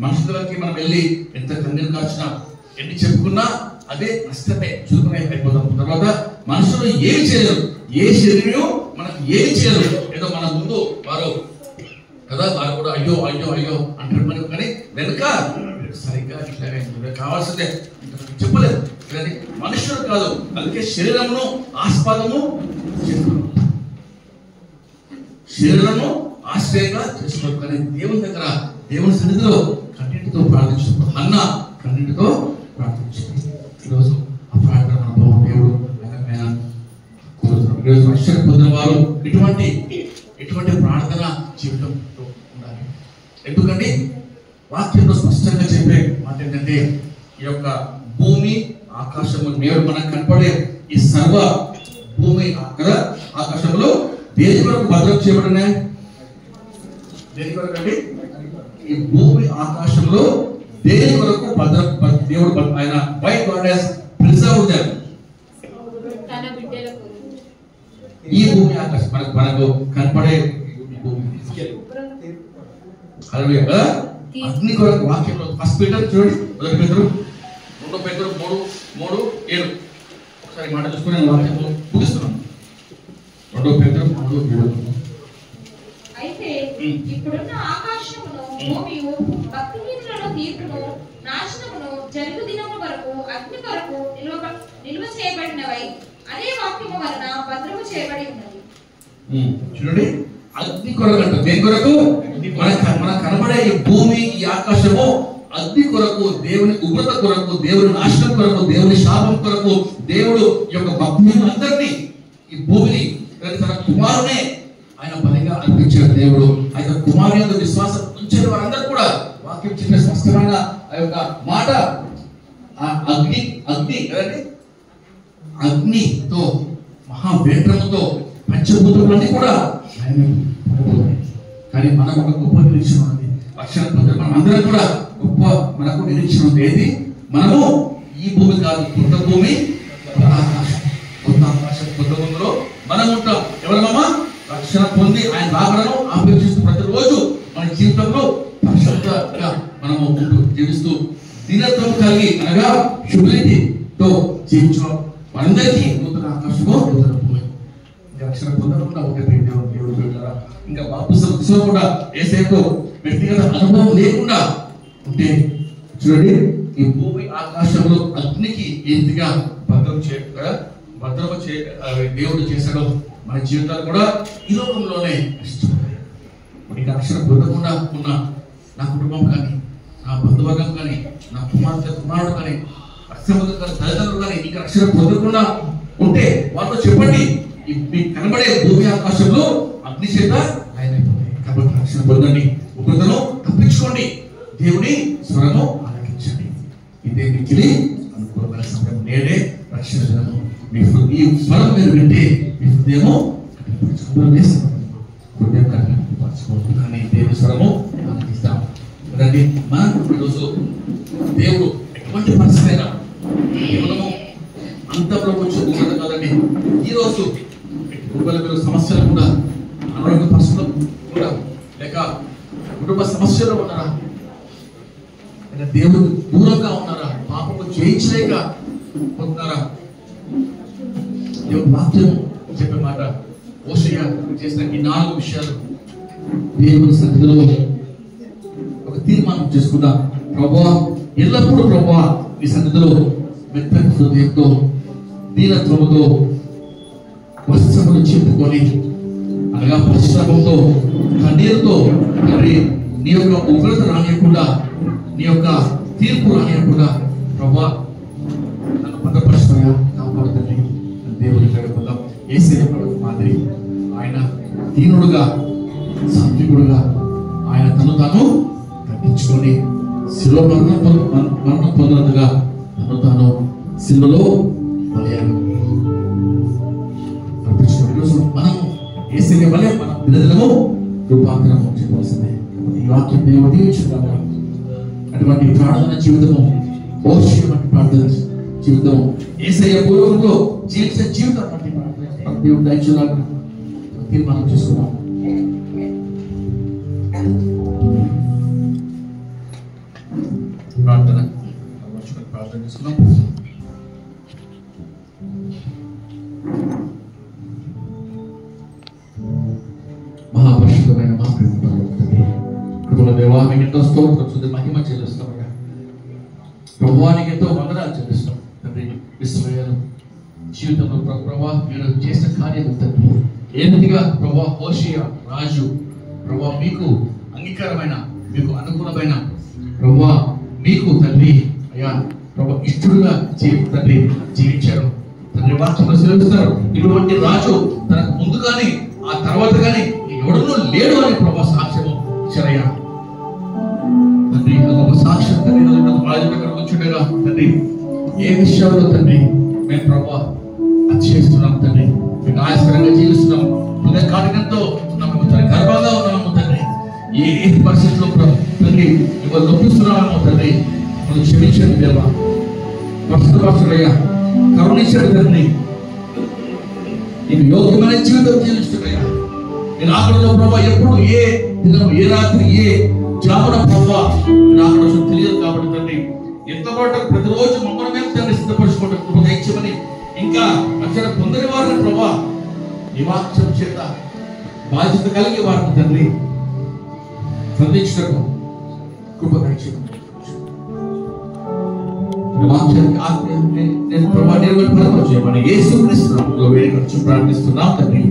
మనుషులకి మనం వెళ్ళి ఎంత కన్నీరు కార్చినా ఎన్ని చెప్పుకున్నా అదే నష్టమే, చురుకునే అయిపోతాం. తర్వాత మనుషులు ఏం చేయరు, ఏ శరీరం మనకు ఏం చేయరు. ఏదో మన ముందు వారు కదా వారు కూడా అయ్యో అయ్యో అయ్యో అంటారు మనకు, కానీ వెనుక సరిగ్గా ఇట్లాగే కావాల్సిందే చెప్పలేదు. కానీ మనుషులు కాదు, అందుకే శరీరమును ఆస్పదము శరీరము ఆశ్రయంగా చేసుకోవాలి. కానీ దేవుని దగ్గర దేవుని సన్నిధిలో కన్నీటితో ప్రార్థించారు. అన్న కన్నీటితో ప్రార్థించారు. ఈరోజు ఆ ప్రార్థన అనుభవం దేవుడు కోరుతున్నాడు. ఈరోజు రక్షణ పొందిన వారు ఇటువంటి ప్రార్థన జీవితంతో ఉండాలి. ఎందుకంటే వాక్యంలో స్పష్టంగా చెప్పే మాట ఏంటంటే ఈ యొక్క భూమి ఆకాశము నేడు మనకు కనపడే ఈ సర్వ భూమి కదా ఆకాశంలో దేని కొరకు భద్రం చేయబడినాయి? దేని కొరకు అండి? ఈ భూమి ఆకాశంలో దేని కొరకు దేవుడు ఆయన why God has preserved them. ఈ భూమి ఆకాశం మనకు కనపడే భూమి అగ్ని కొరకు వాక్యంలో 1 పీటర్ చూడండి, 1 పేతురు 2 పేతురు 3 3:7 ఒకసారి మాట చూసుకుని వాక్యంలో ముగిస్తున్నాం. 2 పేతురు 3:7.
అయితే ఇప్పుడున్న ఆకాశమును భూమియు భక్తిహీనులను తీర్పును నాశనమును జరుగు దినము వరకు అగ్ని కొరకు నిల్వ చేయబడినవై అదే వాక్యము వలన భద్రము చేయబడి ఉన్నది.
చూడండి, అగ్ని కొరకు అంట. దేని కొరకు? మన కనబడే ఈ భూమి, ఈ ఆకాశము అగ్ని కొరకు, దేవుని ఉగ్రత కొరకు, దేవుని నాశనం కొరకు, దేవుని శాపం కొరకు, దేవుడు యొక్క భక్తులందరినీ ఈ భూమిని తన కుమారునే ఆయన బలిగా అర్పించిన దేవుడు. ఆయన కుమారు యొక్క విశ్వాసం ఉంచిన వారందరూ కూడా వాక్యం చెప్పే స్పష్టమైన ఆ యొక్క మాట, ఆ అగ్ని కదండి, అగ్నితో మహావేంద్రముతో పంచభూతములన్నీ కూడా ఆయన. కానీ మనకు ఒక గొప్ప నిరీక్షణ ఉంది. రక్షణ పొందిన మనం అందరం కూడా గొప్ప మనకు నిరీక్షణ ఉంది. ఏది? మనము ఈ భూమి కాదు, కొత్త భూమి, కొత్త ఆకాశం, కొత్త భూమిలో మనం ఉంటాం. ఎవరమ్మా? రక్షణ పొంది ఆయన రాకడను ఆపేక్షిస్తూ ప్రతిరోజు మన జీవితంలో పరిశుద్ధంగా మనము ఉంటూ జీవిస్తూ దీనత్వం కలిగి అనగా హ్యూమిలిటీతో జీవించడం మనందరికీ నూతన ఆకాశము, నూతన భూమి. రక్షణ పొందకుండా ఉంటే దేవుడు పెట్టారా? ఇంకా బాప్తిసం కూడా యేసయ్యకు వ్యక్తిగత అనుభవం లేకుండా ఉంటే చూడండి, ఈ భూమి ఆకాశంలో అగ్నికి ఏంటిగా భద్రము దేవుడు చేశాడో మన జీవితాలు కూడా ఈ లోకంలోనే ఇష్టపడతాయి. మనకి రక్షణ పొందకుండా ఉన్న నా కుటుంబం కానీ, నా బంధువర్గం కానీ, నా కుమారుడు కానీ, రక్షణ పొందుతున్న తల్లిదండ్రులు కానీ ఇంకా రక్షణ పొందకుండా ఉంటే వాళ్ళతో చెప్పండి, మీకు కనబడే భూమి ఆకాశంలో అగ్ని చేత ఆయనైపోతాయి. కాబట్టి రక్షణ పొందండి, ఉగ్రతను తప్పించుకోండి, దేవుని స్వరము ఆలకించండి. ఇదే మిక్కిలి అనుకూలమైన సమయం. నేడే రక్షణ దినము. ఈ స్వరం మీరు వింటే మీ హృదయము హృదయం కానీ దేవుని స్వరము ఆలకిస్తాం కదండి. మనం ఈరోజు దేవుడు ఎటువంటి పరిస్థితి అయినా కేవలము అంతంలో వచ్చి ఉగ్రత కాదండి. ఈరోజు కుటుంబాల సమస్యలు కూడా, అనారోగ్య పరిస్థితులు కూడా, లేక కుటుంబ సమస్యలు ఉన్నారా, లేక దేవుడు దూరంగా ఉన్నారా, పాపము జయించలేక పోతున్నారా, దేవుడు వాక్యం చెప్పే మాట హోషేయ చేసిన ఈ 4 విషయాలు దేవుని సన్నిధిలో ఒక తీర్మానం చేసుకుందాం. ప్రభువా, ఎల్లప్పుడూ ప్రభువా నీ సన్నిధిలో మెత్తని హృదయంతో, దీనత్వముతో, వస్త్రములు చెప్పుకొని, అనగా పరిశ్రమంతో, కన్నీరుతో మరి నీ యొక్క ఉగ్రత రానియకుండా, నీ యొక్క తీర్పు రానియకుండా ప్రభువా నన్ను భద్రపరుచుకోగా కాపాడుతుంది. దేవుని వేడుకుందాం. యేసయ్య మాదిరి ఆయన దీనుడుగా, సాత్వికుడుగా ఆయన తను తాను తగ్గించుకొని శిలువ మరణం పొందినట్టుగా తను తాను శిలువలో బలియాడు. ఈరోజు మనం యేసయ్య వలె మన దినదినము రూపాంతరము చేయవలసిందే. ఈ వాక్యం దేవుడు దీవించుగాక. అటువంటి ప్రార్థన జీవితము, హోషేయ వంటి ప్రార్థన జీవితం, యేసయ్య పూర్వకంలో జీవించే జీవితం వంటి ప్రార్థన దేవుడు దయచేయాలని తీర్మానం చేసుకున్నాం. ప్రార్థన చేసుకున్నాం. మహాపరిశుద్ధమైన మా ప్రేమ దేవా, మీకు ఎంతో స్తోత్రం, మహిమ చెల్లిస్తామయ్యా. ప్రభువానికి ఎంతో వందనాలు చెల్లిస్తాం తండ్రి. విశ్వవేలు జీవితంలో ప్రభా మీరు చేసిన కార్యం తండ్రి, ఏ రీతిగా ప్రభా హోషేయ రాజు ప్రభా మీకు అంగీకారమైన, మీకు అనుకూలమైన ప్రభా మీకు తండ్రి అయ్యా ప్రభా ఇష్టడుగా తండ్రి జీవించారు తండ్రి. వాక్యంలో సెలవిస్తారు, ఇటువంటి రాజు తనకు ముందు కానీ ఆ తర్వాత కానీ ఎవడనూ లేడు అని ప్రభా సాక్ష్యము ఇచ్చారయ్యా తండ్రి. ఒక సాక్ష్యం తండ్రి కూర్చుండగా తండ్రి, ఏ విషయంలో తండ్రి మేము ప్రభా అతిశయిస్తున్నాం తండ్రి, మీకు ఆయాస్కరంగా జీవిస్తున్నాం, హృదయ కాఠిన్యంతో ఉన్నాము తండ్రి, గర్వంగా ఉన్నాము తండ్రి. ఏ పరిస్థితుల్లో తండ్రి మిమ్మల్ని నొప్పిస్తున్నామో తండ్రి, మనం క్షమించండి దేవా. పరిశుద్ధపరచుడయ్యా, కరుణించండి తండ్రి. నీకు యోగ్యమైన జీవితం జీవిస్తున్నాయా. నేను ఆకలిలో ప్రభావ ఎప్పుడు ఏ దినం, ఏ రాత్రి, ఏ జామున ప్రభావ నాకు తెలియదు కాబట్టి తండ్రి, ఎంతో పాటు ప్రతిరోజు మమ్మల్ని మేము తండ్రి సిద్ధపరుచు భద్రపరచుకుంటూ కృప దయచేయమని, ఇంకా రక్షణ పొందని వారిని ప్రభా నీ వాక్యం చేత బాధ్యత కలిగి వారిని తండ్రి సంధించటకు కృప దయచేయమని, వాక్యానికి ఆత్మీయ నేను ప్రభా నిర్వహణ చేయమని యేసుక్రీస్తు నామములో వేడుకొంచు ప్రార్థిస్తున్నాం తండ్రి.